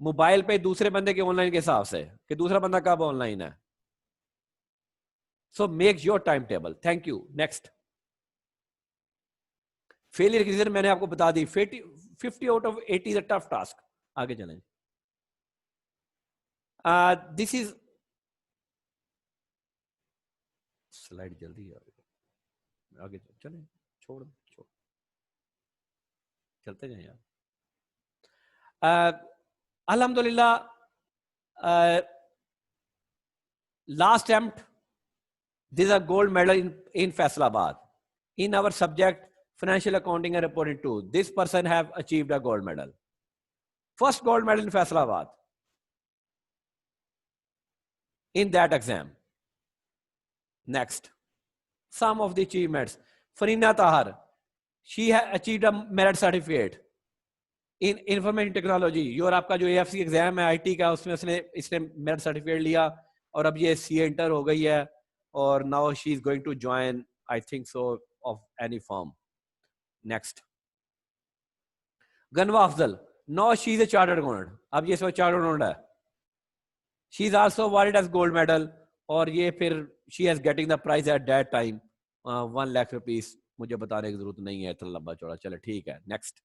मोबाइल पे दूसरे बंदे के ऑनलाइन के हिसाब से कि दूसरा बंदा कब ऑनलाइन है। So make your time table. Thank you. Next, failure की रीजन मैंने आपको बता दी। 50 out of 80 is a tough task. आगे चलें। दिस इज स्लाइड जल्दी आगे चलें, छोड़ चलते जाएं यार। अल्हम्दुलिल्लाह, last attempt, this is a gold medal in Faisalabad in our subject financial accounting and reporting 2. This person have achieved a gold medal. First gold medal in Faisalabad in that exam. Next, some of the achievements. Farina Tahar, she has achieved a merit certificate in information technology। और आपका जो AFC exam है IT का, उसमें इसने merit certificate लिया और अब ये CA इंटर हो गई है और now she is going to join I think so of any firm. Next, Ganwa Afzal, now she is a chartered accountant. अब ये सब चार्टर्ड अकाउंटेंट है। She is also awarded as gold medal और ये फिर she is getting the prize at that time 1 lakh rupees. मुझे बताने की जरूरत नहीं है, इतना लंबा चौड़ा। चलो ठीक है, नेक्स्ट।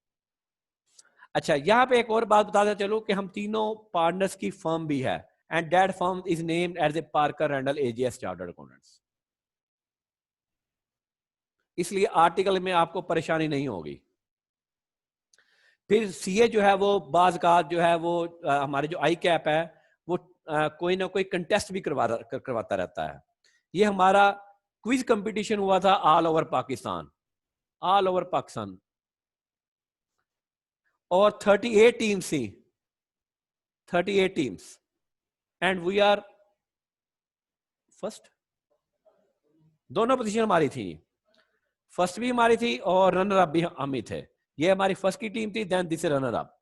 अच्छा, यहाँ पे एक और बात बताते चलो कि हम तीनों पार्टनर्स की फर्म भी है and that firm is named as a Parker Randall AGS Chartered Accountants। इसलिए आर्टिकल में आपको परेशानी नहीं होगी। फिर सीए जो है वो बाज का जो है वो हमारे जो आई कैप है वो कोई ना कोई कंटेस्ट भी करवाता रहता है। ये हमारा क्विज कंपटीशन हुआ था ऑल ओवर पाकिस्तान और 38 टीम्स थी, 38 teams and we are first. दोनों पोजीशन हमारी थी, फर्स्ट भी हमारी थी और रनर अप भी हम ही थे। ये हमारी फर्स्ट की टीम थी, then this runner up.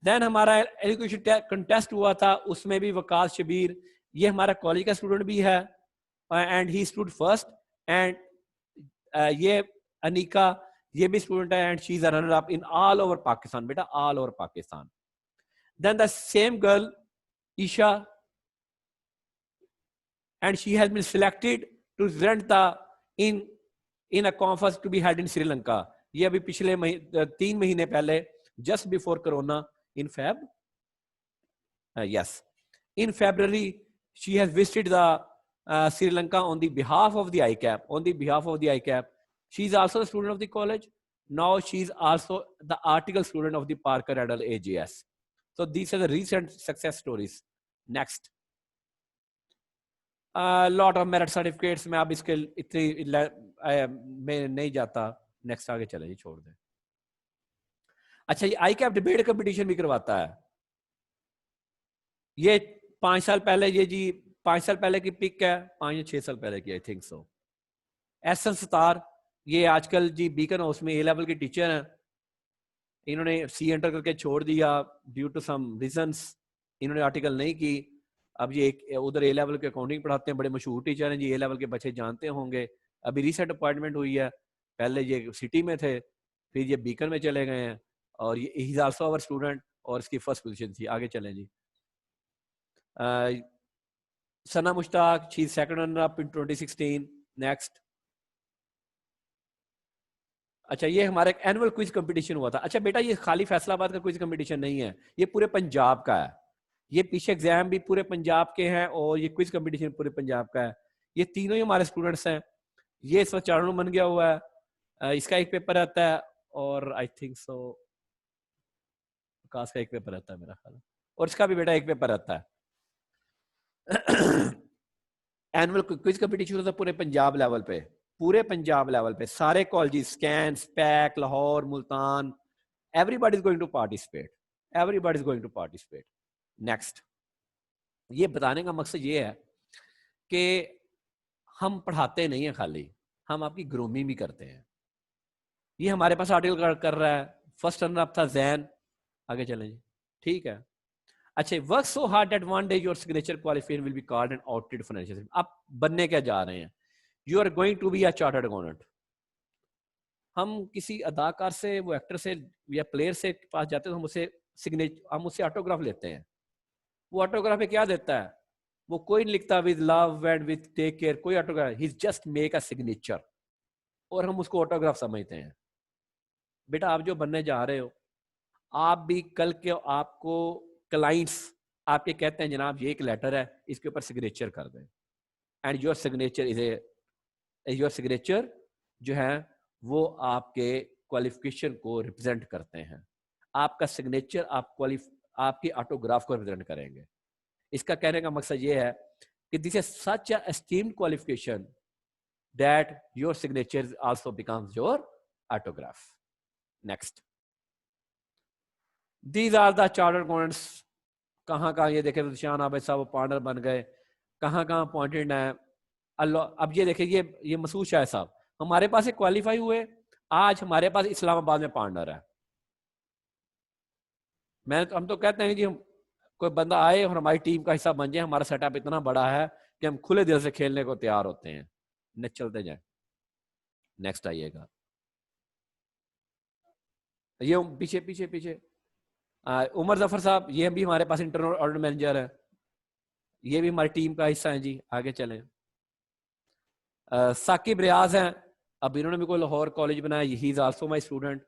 Then हमारा एजुकेशन कंटेस्ट हुआ था, उसमें भी वकास शबीर, ये हमारा कॉलेज का स्टूडेंट भी है and he stood first and ये अनिका, ये भी स्टूडेंट है and she is a runner up in all over Pakistan. बेटा all over Pakistan. Then the same girl Isha, and she has been selected to present the in a conference to be held in Sri Lanka। ये अभी पिछले 3 महीने पहले, just before Corona, in Feb, yes, in February she has visited the Sri Lanka on the behalf of the ICAP। She is also a student of the college. Now she is also the article student of the Parker Randall AGS। So these are the recent success stories। Next, lot of merit certificates। मैं अब इसके इतनी मैं नहीं जाता। Next आगे चले जी, छोड़ दें। अच्छा, ये आई कैप डिबेट कंपटीशन भी करवाता है। ये 5 साल पहले, ये जी 5 साल पहले की पिक है, 5 या 6 साल पहले की, I think so. Ehsan Sattar, ये आजकल जी बीकन हाउस में A लेवल के टीचर हैं। इन्होंने सी एंटर करके छोड़ दिया ड्यू टू सम रीजंस, इन्होंने आर्टिकल नहीं की। अब ये उधर A लेवल के अकाउंटिंग पढ़ाते हैं, बड़े मशहूर टीचर हैं जी, A लेवल के बच्चे जानते होंगे। अभी रिसेंट अपॉइंटमेंट हुई है, पहले ये सिटी में थे, फिर ये बीकन में चले गए हैं और ये he is also our student और इसकी फर्स्ट पोजीशन थी। आगे चलें जी। Sana Mushtaq, she second runner up in 2016। Next. अच्छा, ये हमारा एक एनुअल क्विज कंपटीशन हुआ था। अच्छा बेटा, ये खाली फैसलाबाद का क्विज कंपटीशन नहीं है, ये पूरे पंजाब का है। ये पीछे एग्जाम भी पूरे पंजाब के हैं और ये क्विज कंपटीशन पूरे पंजाब का है। ये तीनों ही हमारे स्टूडेंट्स हैं। ये इस वक्त चारों बन गया हुआ है। इसका एक पेपर रहता है और आई थिंक सो आकाश का एक पेपर रहता है मेरा ख्याल, और इसका भी बेटा एक पेपर रहता है। एनुअल क्विज कंपटीशन होता है पूरे पंजाब लेवल पे। पूरे पंजाब लेवल पे सारे कॉलेज, स्कैन, स्पैक, Lahore, Multan, everybody is going to participate, everybody is going to participate. Next, ये बताने का मकसद ये है कि हम पढ़ाते नहीं हैं खाली, हम आपकी ग्रूमिंग भी करते हैं। ये हमारे पास आर्टिकल कर रहा है, फर्स्ट रनर अप था जैन, आगे चलें जी, ठीक है। अच्छा, work so hard that one day your signature qualification will be called and outed financial. आप बनने क्या जा रहे हैं? You are going to be a chartered accountant. हम किसी अदाकार से, वो एक्टर से या प्लेयर से पास जाते हैं तो हम उससे ऑटोग्राफ लेते हैं। वो ऑटोग्राफ पे क्या देता है? वो कोई नहीं लिखता with love and with take care, कोई autograph, he just make a signature, और हम उसको ऑटोग्राफ समझते हैं। बेटा आप जो बनने जा रहे हो, आप भी कल के आपको क्लाइंट्स आपके कहते हैं जनाब ये एक लेटर है, इसके ऊपर सिग्नेचर कर दें, and your signature is your signature जो है वो आपके क्वालिफिकेशन को रिप्रेजेंट करते हैं। आपका सिग्नेचर आपकी ऑटोग्राफ को रिप्रेजेंट करेंगे। इसका कहने का मकसद ये है कि this is such a esteemed qualification that your signature also becomes your autograph. Next, these are the chartered accountants. कहाँ ये देखे रुशान आबिद साहब वो पार्टनर बन गए, कहाँ अपॉइंटेड है। अब ये देखिए, ये मसूद शाह साहब हमारे पास एक क्वालिफाई हुए, आज हमारे पास इस्लामाबाद में पार्टनर है। हम तो कहते हैं कि कोई बंदा आए और हमारी टीम का हिस्सा बन जाए, हमारा सेटअप इतना बड़ा है कि हम खुले दिल से खेलने को तैयार होते हैं। नेक्स्ट चलते जाए, नेक्स्ट आइएगा, ये पीछे पीछे पीछे उमर जफर साहब, ये भी हमारे पास इंटरनल ऑडिट मैनेजर है, ये भी हमारी टीम का हिस्सा है जी। आगे चलें, साकिब रियाज हैं, अब इन्होंने भी कोई लाहौर कॉलेज बनाया, ही is also my student.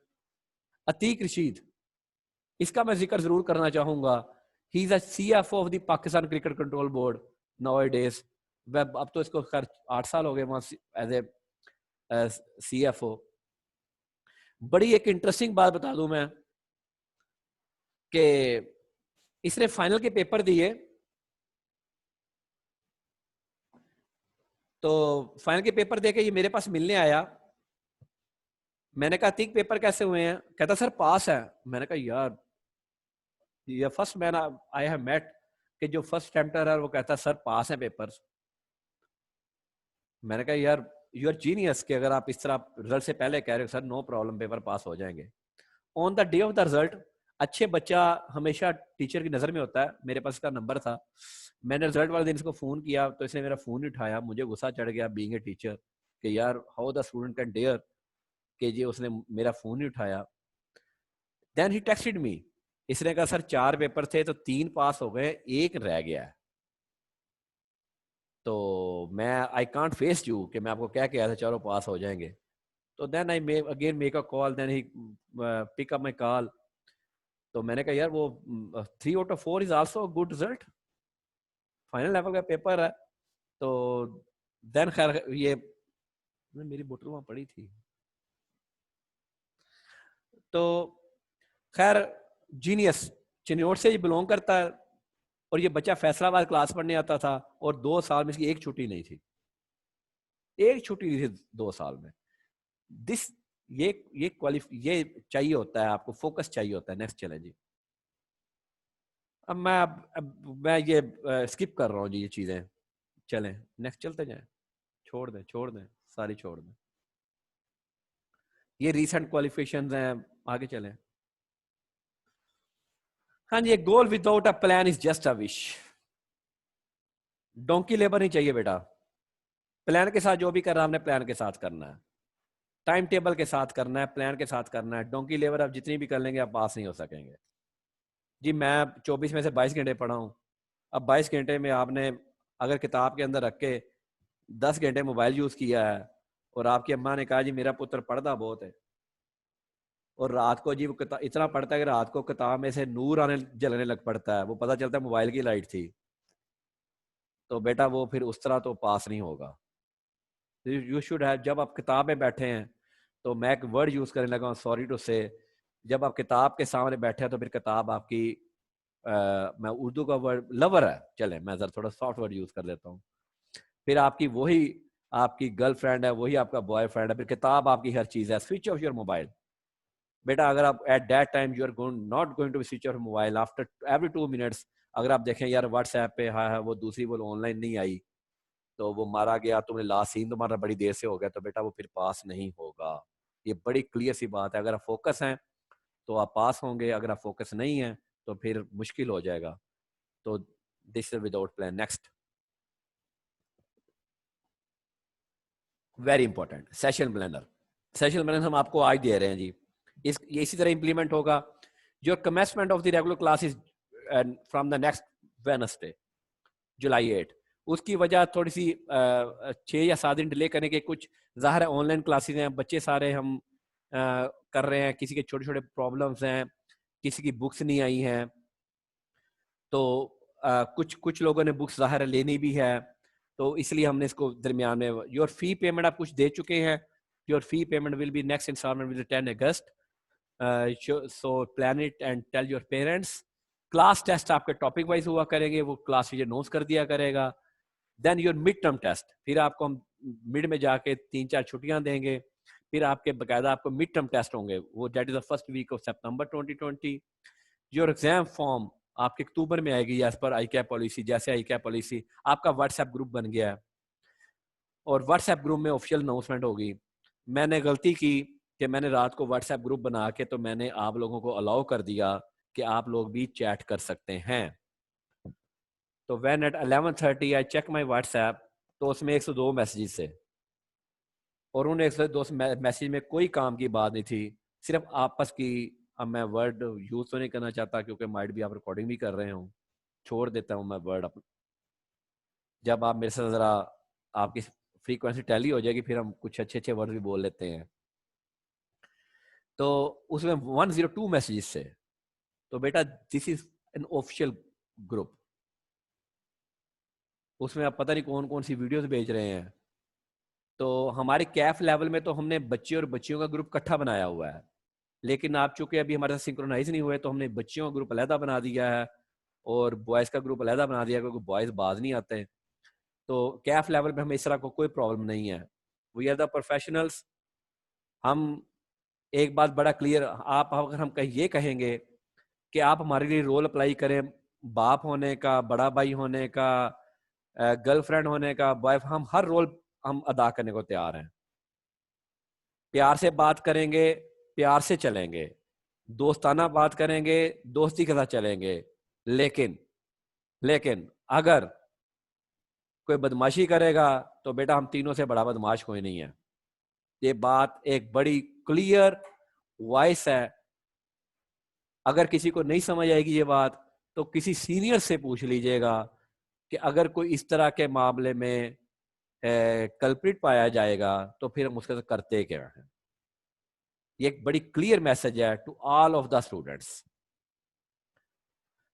Atiq Rashid, इसका मैं जिक्र जरूर करना चाहूंगा, he is a CFO of the Pakistan cricket control board nowadays. अब तो इसको खैर 8 साल हो गए वहां एज ए CFO। बड़ी एक इंटरेस्टिंग बात बता दूं मैं कि इसने फाइनल के पेपर दिए, तो फाइनल के पेपर देके ये मेरे पास मिलने आया। मैंने कहा तीक पेपर कैसे हुए हैं? कहता सर पास है। मैंने कहा यार ये first man I have met कि जो फर्स्ट अटेम्प्टर है वो कहता सर पास है पेपर। मैंने कहा यार यू आर जीनियस कि अगर आप इस तरह रिजल्ट से पहले कह रहे हो sir no problem paper pass हो जाएंगे। On the day of the result अच्छे बच्चा हमेशा टीचर की नज़र में होता है, मेरे पास इसका नंबर था। मैंने रिजल्ट वाले दिन इसको फ़ोन किया तो इसने मेरा फ़ोन नहीं उठाया। मुझे गुस्सा चढ़ गया बीइंग ए टीचर कि यार how the student can dare कि जी उसने मेरा फ़ोन नहीं उठाया। देन ही टेक्स्टेड मी, इसने कहा सर 4 पेपर थे तो 3 पास हो गए, 1 रह गया है। तो मैं आई कांट फेस यू कि मैं आपको क्या कहा था चारों पास हो जाएंगे। तो then I again make a call, then he pick up my call. तो मैंने कहा यार वो 3 out of 4 is also good result, final level का पेपर है। तो देन खैर ये मेरी बोतल वहां पड़ी थी। तो खैर जीनियस चिन्नौर से ही बिलोंग करता है और ये बच्चा फैसलाबाद क्लास पढ़ने आता था और 2 साल में इसकी एक छुट्टी नहीं थी, एक छुट्टी नहीं थी 2 साल में। दिस ये चाहिए होता है आपको, फोकस चाहिए होता है। नेक्स्ट चलें जी। अब मैं ये स्किप कर रहा हूँ जी ये चीजें, चलें नेक्स्ट चलते जाएं। छोड़ दें सारी छोड़ दें। ये रीसेंट क्वालिफिकेशंस हैं, आगे चलें। हाँ जी, goal without a plan is just a wish. Donkey labour नहीं चाहिए बेटा, प्लान के साथ जो भी कर रहा है हमने प्लान के साथ करना है, टाइम टेबल के साथ करना है, प्लान के साथ करना है। डोंकी लेबर आप जितनी भी कर लेंगे आप पास नहीं हो सकेंगे जी। मैं 24 में से 22 घंटे पढ़ा हूँ। अब 22 घंटे में आपने अगर किताब के अंदर रख के 10 घंटे मोबाइल यूज किया है और आपकी अम्मा ने कहा जी मेरा पुत्र पढ़ता बहुत है और रात को जी वो इतना पढ़ता है कि रात को किताब में से नूर आने जलने लग पड़ता है, वो पता चलता है मोबाइल की लाइट थी, तो बेटा वो फिर उस तरह तो पास नहीं होगा। यू शुड हैव, जब आप किताब में बैठे हैं तो मैं एक वर्ड यूज करने लगा हूँ, सॉरी टू से, जब आप किताब के सामने बैठे हैं तो फिर किताब आपकी मैं उर्दू का वर्ड लवर है, चले मैं जरा थोड़ा सॉफ्ट वर्ड यूज कर लेता हूँ, फिर आपकी वही आपकी गर्लफ्रेंड है वही आपका बॉयफ्रेंड है, फिर किताब आपकी हर चीज है। Switch off your mobile. बेटा अगर आप at that time you are not going to switch off mobile after every 2 minutes, अगर आप देखें यार व्हाट्सएप पे हाँ वो दूसरी वो ऑनलाइन नहीं आई, तो वो मारा गया, तुमने लास्ट सीन तुम्हारा बड़ी देर से हो गया, तो बेटा वो फिर पास नहीं होगा। ये बड़ी क्लियर सी बात है। अगर आप फोकस हैं तो आप पास होंगे, अगर आप फोकस नहीं है तो फिर मुश्किल हो जाएगा। तो this is without plan. Next, very important, session planner. Session planner हम आपको आज दे रहे हैं जी। ये इसी तरह इंप्लीमेंट होगा। Your commencement of the regular classes from the next Wednesday July 8। उसकी वजह थोड़ी सी 6 या 7 दिन डिले करने के, कुछ ज़ाहिर है ऑनलाइन क्लासेस हैं, बच्चे सारे हम कर रहे हैं, किसी के छोटे छोटे प्रॉब्लम्स हैं, किसी की बुक्स नहीं आई हैं, तो कुछ लोगों ने बुक्स ज़ाहिर लेनी भी है, तो इसलिए हमने इसको दरमियान में। योर फी पेमेंट आप कुछ दे चुके हैं। Your fee payment will be next installment will 10 August. So plan it and tell your parents. Class test आपके टॉपिक वाइज हुआ करेंगे, वो क्लास टीचर नोट्स कर दिया करेगा। Then your mid term test, फिर आपको हम मिड में जाके 3-4 छुट्टियां देंगे, फिर आपके बकायदा आपको मिड टर्म टेस्ट होंगे, वो that is the first week of September 2020। Your exam form आपके अक्टूबर में आएगी एज पर आई कैप पॉलिसी। जैसे आई कैप पॉलिसी आपका व्हाट्सएप ग्रुप बन गया है और व्हाट्सएप ग्रुप में ऑफिशियल अनाउंसमेंट होगी। मैंने गलती की कि मैंने रात को व्हाट्सएप ग्रुप बना के तो मैंने आप लोगों को अलाउ कर दिया कि आप लोग भी चैट कर सकते हैं। तो when at 11:30 I check my WhatsApp, तो उसमें 102 मैसेजेस थे और उन 102 मैसेज में कोई काम की बात नहीं थी, सिर्फ आपस की। अब मैं वर्ड यूज तो नहीं करना चाहता क्योंकि माइट भी आप रिकॉर्डिंग भी कर रहे हो, छोड़ देता हूँ मैं वर्ड। जब आप मेरे से जरा आपकी फ्रीक्वेंसी टैली हो जाएगी फिर हम कुछ अच्छे अच्छे वर्ड भी बोल लेते हैं। तो उसमें 102 मैसेजेस थे। तो बेटा this is an official group, उसमें आप पता नहीं कौन कौन सी वीडियोस भेज रहे हैं। तो हमारे कैफ लेवल में तो हमने बच्चे और बच्चियों का ग्रुप इकट्ठा बनाया हुआ है, लेकिन आप चूंकि अभी हमारे साथ सिंक्रोनाइज नहीं हुए तो हमने बच्चियों का ग्रुप अलहदा बना दिया है और बॉयज़ का ग्रुप अलहदा बना दिया क्योंकि बॉयज़ बाज नहीं आते। तो कैफ लेवल पे हमें इस तरह को कोई प्रॉब्लम नहीं है। We are the professionals. हम एक बात बड़ा क्लियर, आप अगर हम ये कहेंगे कि आप हमारे लिए रोल अप्लाई करें, बाप होने का, बड़ा भाई होने का, गर्लफ्रेंड होने का, बॉय, हम हर रोल हम अदा करने को तैयार हैं। प्यार से बात करेंगे, प्यार से चलेंगे, दोस्ताना बात करेंगे, दोस्ती के साथ चलेंगे। लेकिन अगर कोई बदमाशी करेगा तो बेटा हम तीनों से बड़ा बदमाश कोई नहीं है। ये बात एक बड़ी क्लियर वॉइस है। अगर किसी को नहीं समझ आएगी ये बात तो किसी सीनियर से पूछ लीजिएगा कि अगर कोई इस तरह के मामले में कल्प्रिट पाया जाएगा तो फिर हम उसके साथ करते क्या है। ये एक बड़ी क्लियर मैसेज है to all of the students.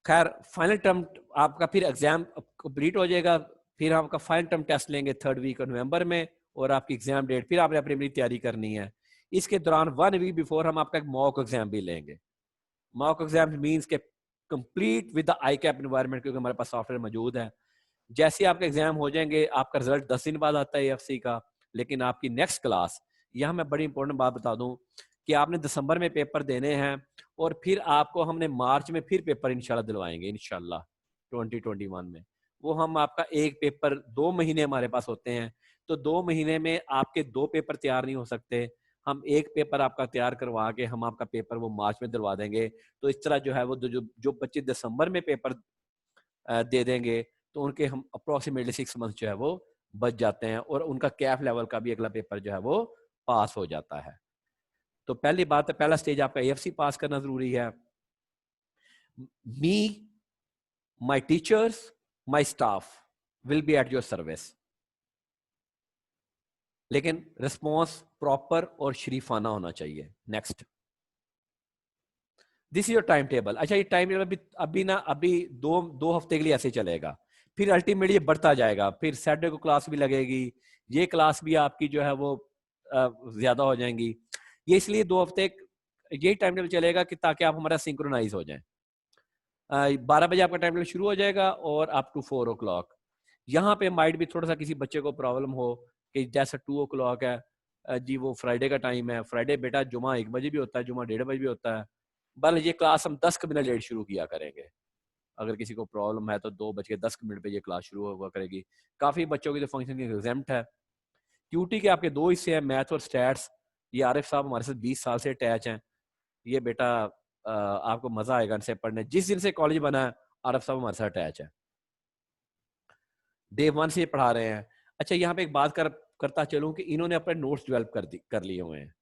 खैर फाइनल टर्म आपका फिर एग्जाम कंप्लीट हो जाएगा, फिर हम आपका फाइनल टर्म टेस्ट लेंगे 3rd वीक ऑफ नवंबर में और आपकी एग्जाम डेट फिर आपने अपनी तैयारी करनी है। इसके दौरान 1 वीक बिफोर हम आपका एक मॉक एग्जाम भी लेंगे। मॉक एग्जाम मींस के complete with the I cap environment, क्योंकि हमारे पास सॉफ्टवेयर मौजूद है। जैसे आपके एग्जाम हो जाएंगे आपका रिजल्ट 10 दिन बाद आता है AFC का, लेकिन आपकी नेक्स्ट क्लास, यहाँ मैं बड़ी इंपॉर्टेंट बात बता दूं कि आपने दिसंबर में पेपर देने हैं और फिर आपको हमने मार्च में फिर पेपर इंशाल्लाह दिलवाएंगे, इंशाल्लाह 2021 में। वो हम आपका एक पेपर 2 महीने हमारे पास होते हैं, तो 2 महीने में आपके 2 पेपर तैयार नहीं हो सकते। हम एक पेपर आपका तैयार करवा के हम आपका पेपर वो मार्च में दिलवा देंगे। तो इस तरह जो है वो जो बच्चे दिसंबर में पेपर दे देंगे तो उनके हम अप्रोक्सीमेटली 6 मंथ जो है वो बच जाते हैं और उनका कैफ लेवल का भी अगला पेपर जो है वो पास हो जाता है। तो पहली बात है, पहला स्टेज आपका AFC पास करना जरूरी है। Me, my teachers, my staff will be at your service, लेकिन रिस्पॉन्स प्रॉपर और शरीफाना होना चाहिए। Next, this is your time table. अच्छा, ये टाइम टेबल अभी 2 हफ्ते के लिए ऐसे चलेगा, फिर अल्टीमेटली ये बढ़ता जाएगा। फिर सैटरडे को क्लास भी लगेगी, ये क्लास भी आपकी जो है वो ज्यादा हो जाएंगी। ये इसलिए 2 हफ्ते यही टाइम टेबल चलेगा कि ताकि आप हमारा सिंक्रोनाइज हो जाए। 12 बजे आपका टाइम टेबल शुरू हो जाएगा और अप टू 4 o'clock। यहाँ पे माइट भी थोड़ा सा किसी बच्चे को प्रॉब्लम हो कि जैसा 2 o'clock है जी वो फ्राइडे का टाइम है, फ्राइडे बेटा जुमा 1 बजे भी होता है, जुमा 1:30 बजे भी होता है, बल ये क्लास हम 10 मिनट लेट शुरू किया करेंगे। अगर किसी को प्रॉब्लम है तो 2:10 पे ये क्लास शुरू हुआ करेगी। काफ़ी बच्चों की तो फंक्शन एग्जाम्प्ट है। क्यूटी के आपके 2 हिस्से हैं, मैथ और स्टैट्स। ये आरिफ साहब हमारे साथ 20 साल से अटैच हैं। ये बेटा आपको मजा आएगा इनसे पढ़ने। जिस दिन से कॉलेज बना है आरिफ साहब हमारे साथ अटैच है, डे 1 से ये पढ़ा रहे हैं। अच्छा यहाँ पे एक बात करता चलूं कि इन्होंने अपने नोट्स डेवलप कर लिए हुए हैं।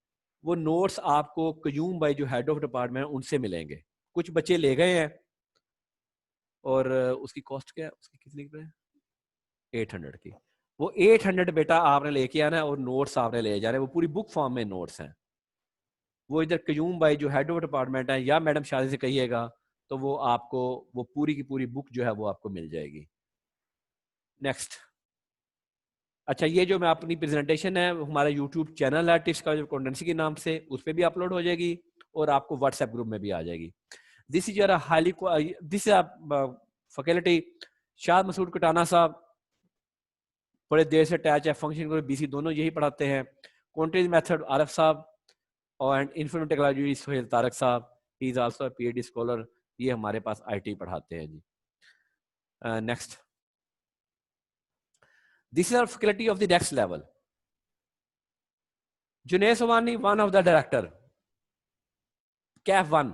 वो नोट्स आपको क्यूम भाई जो हेड ऑफ डिपार्टमेंट है उनसे मिलेंगे। कुछ बच्चे ले गए हैं और उसकी कॉस्ट क्या है, उसकी कितनी है? 800 की। वो 800 बेटा आपने लेके आना है और नोट्स आपने ले जाना है। वो पूरी बुक फॉर्म में नोट्स हैं। वो इधर क्यूम भाई जो हेड ऑफ डिपार्टमेंट है या मैडम शादी से कहिएगा तो वो आपको वो पूरी की पूरी बुक जो है वो आपको मिल जाएगी। नेक्स्ट। अच्छा ये जो मैं अपनी प्रेजेंटेशन है हमारा यूट्यूब चैनल है टिप्स का जो अकाउंटेंसी के नाम से, उस पर भी अपलोड हो जाएगी और आपको व्हाट्सएप ग्रुप में भी आ जाएगी। This is your highly this faculty शाद मसूद कटाना साहब बड़े देर से अटैच है, फंक्शन ग्रुप बीसी दोनों यही पढ़ाते हैं। क्वांटिटी मेथड आरिफ साहब और इन्फॉर्मेशन टेक्नोलॉजी सोहेल तारक साहब, ही इज आल्सो पीएचडी स्कॉलर। ये हमारे पास आईटी पढ़ाते हैं जी। Next. This is our faculty of the next level. Junaid Sawani, one of the director. Kaif 1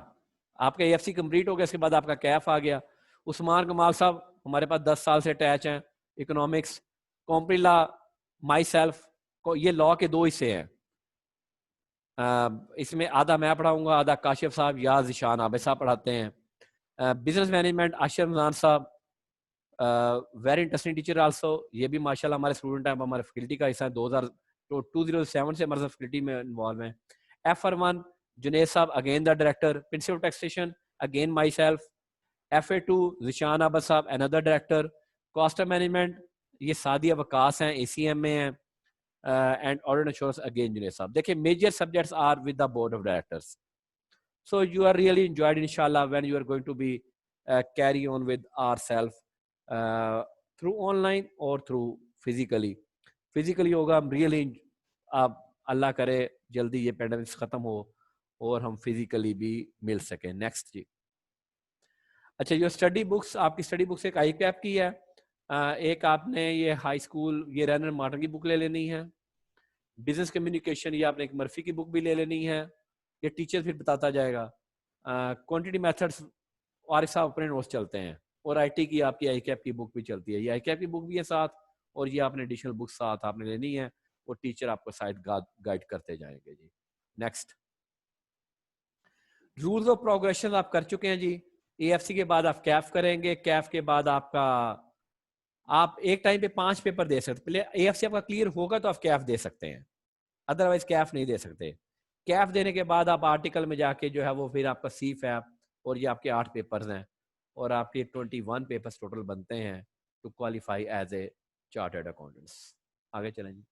आपका AFC कंप्लीट हो गया, इसके बाद आपका कैफ आ गया। उस्मान कमाल साहब हमारे पास 10 साल से अटैच हैं। इकोनॉमिक्स, कॉम्प्रिला, माई सेल्फ, ये लॉ के 2 हिस्से हैं। इसमें आधा मैं पढ़ाऊंगा, आधा काशिफ साहब या जिशान आबिद साहब पढ़ाते हैं। बिजनेस मैनेजमेंट आशिर रमजान साहब, वेरी इंटरेस्टिंग टीचर आल्सो। ये भी माशाल्लाह हमारे स्टूडेंट हैं, हमारे फैकल्टी का हिस्सा है। 2007 से हमारे फैकल्टी में इन्वॉल्व हैं। FR1 जुनेद साहब again the director. Principal taxation again myself. FA2 Zeeshan Abad साहब अनदर डायरेक्टर। कॉस्ट मैनेजमेंट ये सादिया वकास हैं, ACM में हैं। And audit insurance again Junaid साहब। देखिए major subjects are with the board of directors, so you are really enjoyed इंशाल्लाह when you are going to be carry on with ourself through online और through physically होगा। हम really आप अल्लाह करे जल्दी ये पेंडेमिक खत्म हो और हम फिजिकली भी मिल सकें। नेक्स्ट जी। अच्छा ये स्टडी बुक्स, आपकी स्टडी बुक्स एक ICAP की है, एक आपने ये हाई स्कूल ये रैनर मार्टिन की बुक ले लेनी है। बिजनेस कम्युनिकेशन ये आपने एक मर्फी की बुक भी ले लेनी है, ये टीचर फिर बताता जाएगा। क्वांटिटी मेथड्स आरिफ साहब अपने नोट्स चलते हैं और IT की आपकी ICAP की बुक भी चलती है। ये ICAP की बुक भी है साथ और ये आपने एडिशनल बुक साथ आपने लेनी है और टीचर आपको साइड गाइड करते जाएंगे जी। नेक्स्ट। रूल्स ऑफ प्रोग्रेशन आप कर चुके हैं जी। AFC के बाद आप कैफ करेंगे, कैफ के बाद आपका आप एक टाइम पे 5 पेपर दे सकते। पहले AFC आपका क्लियर होगा तो आप कैफ दे सकते हैं, अदरवाइज कैफ नहीं दे सकते। कैफ देने के बाद आप आर्टिकल में जाके जो है वो फिर आपका CFAP और ये आपके 8 पेपर्स हैं और आपके 21 पेपर्स टोटल बनते हैं to qualify as a chartered accountants. आगे चलें जी।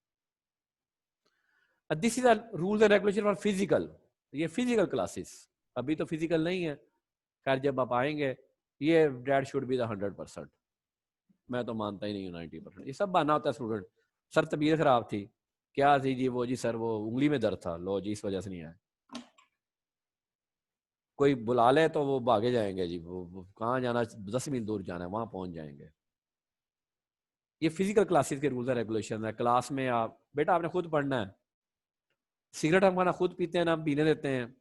This is rules and regulation for physical. ये फिजिकल क्लासेस अभी तो फिजिकल नहीं है, खैर जब आप आएंगे ये डेट शुड बी द 100%। मैं तो मानता ही नहीं हूँ 90%। ये सब बहाना होता है स्टूडेंट, सर तबीयत खराब थी, क्या थी जी, वो जी सर वो उंगली में दर्द था, लो जी इस वजह से नहीं आया। कोई बुला ले तो वो भागे जाएंगे जी, वो कहाँ जाना, 10 मील दूर जाना है वहां पहुंच जाएंगे। ये फिजिकल क्लासेस के रूल्स एंड रेगुलेशन है। क्लास में आप बेटा आपने खुद पढ़ना है। सिगरेट हम खाना खुद पीते हैं ना, हम पीने देते हैं।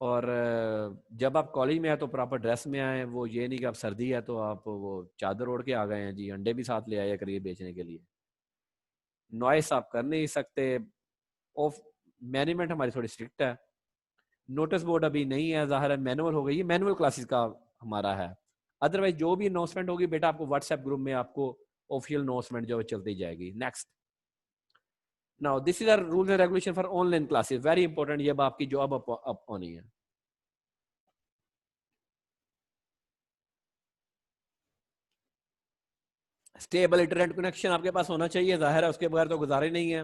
और जब आप कॉलेज में आए तो प्रॉपर ड्रेस में आए, वो ये नहीं कि आप सर्दी है तो आप वो चादर ओढ़ के आ गए हैं जी। अंडे भी साथ ले आए करिए बेचने के लिए। नॉइस आप कर नहीं सकते। ऑफ मैनेजमेंट हमारी थोड़ी स्ट्रिक्ट है। नोटिस बोर्ड अभी नहीं है, ज़ाहिर है मैनुअल हो गई। ये मैनुअल क्लासेस का हमारा है। अदरवाइज जो भी अनाउंसमेंट होगी बेटा आपको व्हाट्सएप ग्रुप में आपको ऑफिशियल अनाउंसमेंट जो चलती जाएगी। Next. Now this is our rules and regulation for online classes, very important. ये आपकी जॉब अप होनी है। स्टेबल इंटरनेट कनेक्शन आपके पास होना चाहिए, जाहिर है उसके बगैर तो गुजारा ही नहीं है।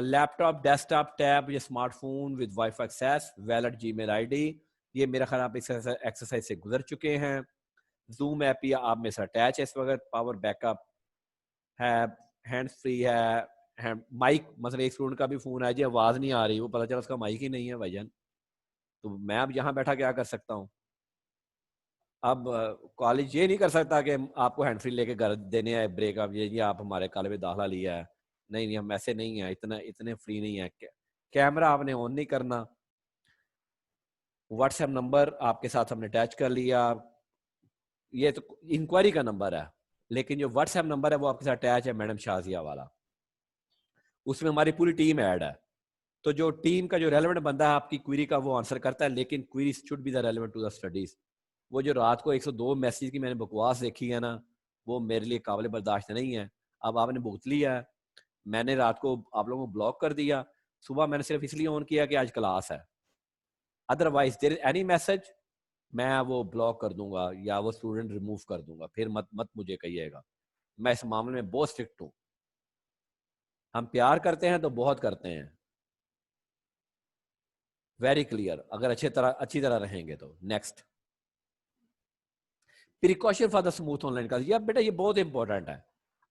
लैपटॉप, डेस्कटॉप, टैब या smartphone with WiFi access, valid Gmail ID. ये मेरा ख्याल आप इस एक्सरसाइज से गुजर चुके हैं। जूम ऐप या आप में से अटैच है इस वक्त। पावर बैकअप है, हैंड्स फ्री है, माइक मतलब एक स्टूडेंट का भी फोन है जी, आवाज नहीं आ रही, वो पता चला उसका माइक ही नहीं है भाईजान, तो मैं अब यहाँ बैठा क्या कर सकता हूँ? अब कॉलेज ये नहीं कर सकता कि आपको हैंड फ्री लेके घर देने हैं ब्रेक, आप ये आप हमारे कॉलेज में दाखला लिया है, नहीं हम ऐसे नहीं है, इतने फ्री नहीं है। कैमरा आपने ऑन नहीं करना, व्हाट्सएप नंबर आपके साथ हमने अटैच कर लिया, ये तो इंक्वायरी का नंबर है, लेकिन जो व्हाट्सएप नंबर है वो आपके साथ अटैच है मैडम शाजिया वाला, उसमें हमारी पूरी टीम ऐड है। तो जो टीम का जो रेलेवेंट बंदा है आपकी क्वेरी का वो आंसर करता है, लेकिन query should be the relevant to the studies. वो जो रात को 102 मैसेज की मैंने बकवास देखी है ना, वो मेरे लिए काबिल बर्दाश्त नहीं है। अब आपने भुगत लिया है, मैंने रात को आप लोगों को ब्लॉक कर दिया, सुबह मैंने सिर्फ इसलिए ऑन किया कि आज क्लास है, otherwise there is any message मैं वो ब्लॉक कर दूंगा या वो स्टूडेंट रिमूव कर दूंगा, फिर मत मुझे कहिएगा। मैं इस मामले में बहुत स्ट्रिक्ट हूँ। हम प्यार करते हैं तो बहुत करते हैं, वेरी क्लियर, अगर अच्छी तरह रहेंगे तो। Next, precaution for the smooth online class. यार बेटा ये बहुत इंपॉर्टेंट है,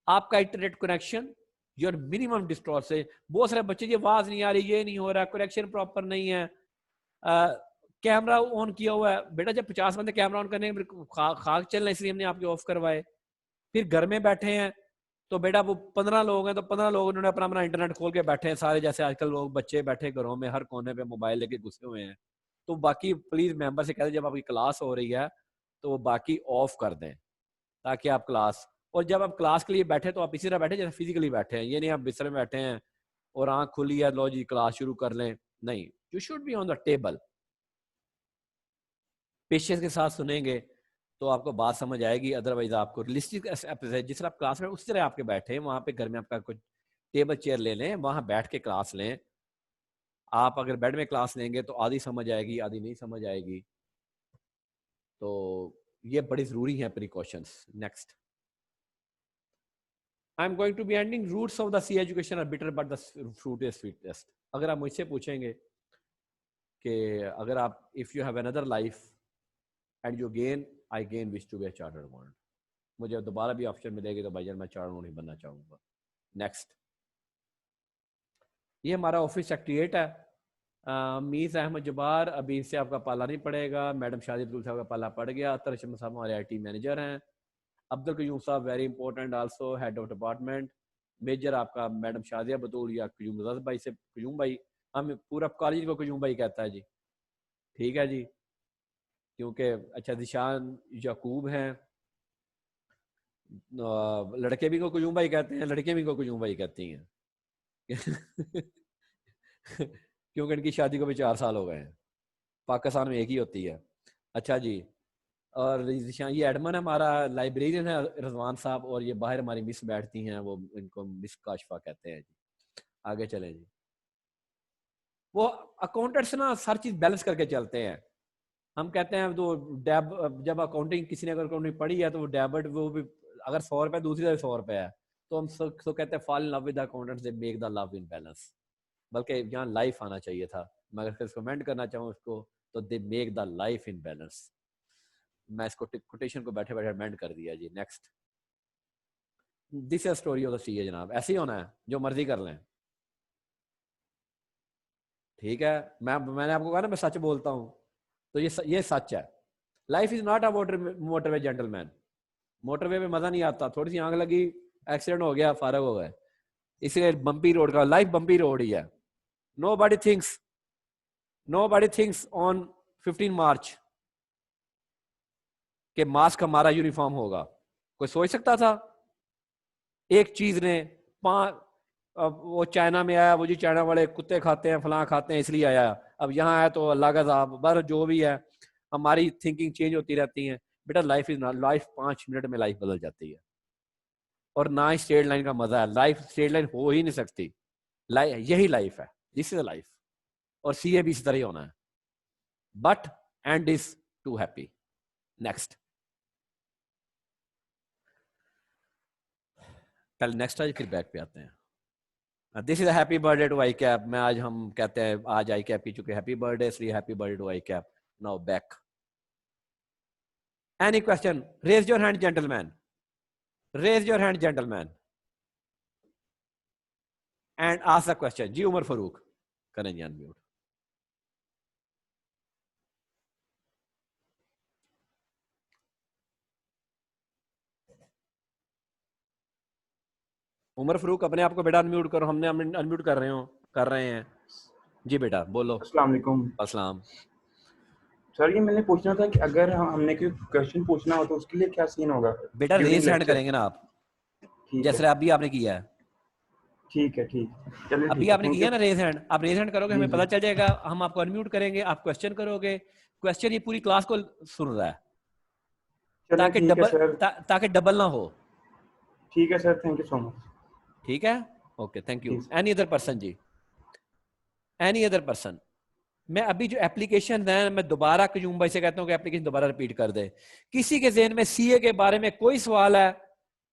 आपका internet connection your minimum destroy से। बहुत सारे बच्चे, ये आवाज नहीं आ रही, ये नहीं हो रहा, कनेक्शन प्रॉपर नहीं है, कैमरा ऑन किया हुआ है। बेटा जब 50 बंदे कैमरा ऑन करने खाक चलना, इसलिए हमने आपके ऑफ करवाए। फिर घर में बैठे हैं तो बेटा वो 15 लोग हैं, तो 15 लोग उन्होंने अपना इंटरनेट खोल के बैठे हैं सारे, जैसे आजकल लोग बच्चे बैठे घरों में हर कोने पे मोबाइल लेके घुसे हुए हैं। तो बाकी प्लीज मेंबर से कहते हैं जब आपकी क्लास हो रही है तो वो बाकी ऑफ कर दें, ताकि आप क्लास, और जब आप क्लास के लिए बैठे तो आप इसी तरह बैठे जैसे फिजिकली बैठे हैं, ये नहीं आप बिस्तर में बैठे हैं और आंख खुली है लो जी क्लास शुरू कर लें, नहीं, you should be on the table. Patience के साथ सुनेंगे तो आपको बात समझ आएगी, अदरवाइज आपको रियलिस्टिक जिस तरह आप क्लास में उसी तरह आपके बैठे हैं, वहां पे घर में आपका कुछ टेबल चेयर ले लें, वहां बैठ के क्लास लें। आप अगर बेड में क्लास लेंगे तो आधी समझ आएगी, आधी नहीं समझ आएगी, तो ये बड़ी जरूरी है precautions. Next, I am going to be ending, roots of the sea education are bitter but the fruit is sweetest. अगर आप मुझसे पूछेंगे कि अगर आप if you have another life and you gain, I gain wish to be a chartered accountant, मुझे दोबारा भी ऑप्शन मिलेगी तो भाईजान मैं चार्टर्ड अकाउंटेंट बनना चाहूंगा। नेक्स्ट, ये हमारा ऑफिस सेक्रेटरीट है, मीज़ अहमद जबार, अभी इससे आपका पाला नहीं पड़ेगा, मैडम शादी अब्दुल साहब का पाला पड़ गया, तरशम साहब हमारे IT मैनेजर हैं, Abdul Qayyum Sahab very important also head of department, major आपका मैडम शादिया बतूल या कयूम रज़ा भाई से कयूम भाई, हम पूरा कॉलेज को कयूम भाई कहता है जी, ठीक है जी, क्योंकि अच्छा दिशान याकूब हैं, लड़के भी को कयूम भाई कहते हैं, लड़के भी को कयूम भाई कहती हैं क्योंकि इनकी शादी को भी 4 साल हो गए हैं, पाकिस्तान में एक ही होती है। अच्छा जी, और ये एडमन है हमारा, लाइब्रेरियन है रजवान साहब, और ये बाहर हमारी मिस बैठती हैं, वो इनको मिस काशफा कहते हैं जी। आगे चले जी, वो अकाउंटेंट्स ना हर चीज बैलेंस करके चलते हैं। हम कहते हैं तो जब अकाउंटिंग किसी ने अगर अकाउंटिंग पढ़ी है तो वो डेबिट, वो भी अगर 100 रुपए दूसरी तरफ 100 रुपए है, तो हम तो कहते हैं fall in love with accountants, they make the love in balance, बल्कि यहाँ लाइफ आना चाहिए था, मगर फिर कमेंट करना चाहूँ उसको तो they make the life in balance. मैं इसको कोटेशन को बैठे बैठे अमेंड कर दिया जी। Next, this is story of the CA जनाब, ऐसे ही होना है, जो मर्जी कर लें, ठीक है। मैंने आपको कहा ना मैं सच बोलता हूँ, तो ये सच है। Life is not a motorway gentleman, motorway में मजा नहीं आता, थोड़ी सी आग लगी, एक्सीडेंट हो गया, फारग हो गए, इसलिए बम्पी रोड का, लाइफ बम्पी रोड ही है। Nobody thinks on 15 मार्च के मास्क हमारा यूनिफॉर्म होगा, कोई सोच सकता था? एक चीज ने वो चाइना में आया, वो जी चाइना वाले कुत्ते खाते हैं, फलां खाते हैं, इसलिए आया, अब यहाँ आया तो अल्लाह का साहब, बर जो भी है, हमारी थिंकिंग चेंज होती रहती है बेटा। लाइफ इज लाइफ 5 मिनट में लाइफ बदल जाती है, और ना ही स्ट्रेट लाइन का मजा है, लाइफ स्ट्रेट लाइन हो ही नहीं सकती, यही लाइफ है, दिस इज लाइफ, और सीए भी इस तरह ही होना है, but end is to happy. Next, पहले नेक्स्ट आज फिर बैक पे आते हैं। This is happy birthday to ICAP, मैं आज हम कहते हैं आज आई कैप की चुके हैप्पी बर्थडे, इसलिए happy birthday to ICAP. Now back, any question, raise your hand gentleman, raise your hand gentleman. and ask the question. जी उमर फारूक करें जी अनम्यूट. उमर फारूक अपने आप को बेटा अनम्यूट करो. हमने अनम्यूट कर रहे हैं. जी बेटा बोलो. अस्सलाम वालेकुम. अस्सलाम. सर ये मैंने पूछना था कि अगर हमने कोई क्वेश्चन पूछना हो तो उसके लिए क्या सीन होगा? बेटा रेज हैंड करेंगे ना आप, जैसे अभी आपने किया है. ठीक है. चलिए अभी आपने किया ना रेज हैंड. आप रेज हैंड करोगे हमें पता चल जाएगा. हम आपको अनम्यूट करेंगे, आप क्वेश्चन करोगे. क्वेश्चन ये पूरी क्लास को सुन रहा है ताकि डबल ना हो. ठीक है sir. Thank you so much. ठीक है. Okay thank you. Any other person जी? Any other person? मैं अभी जो एप्लीकेशन है मैं दोबारा क्यूम भाई से कहता हूँ कि एप्लीकेशन दोबारा रिपीट कर दे. किसी के ज़हन में सीए के बारे में कोई सवाल है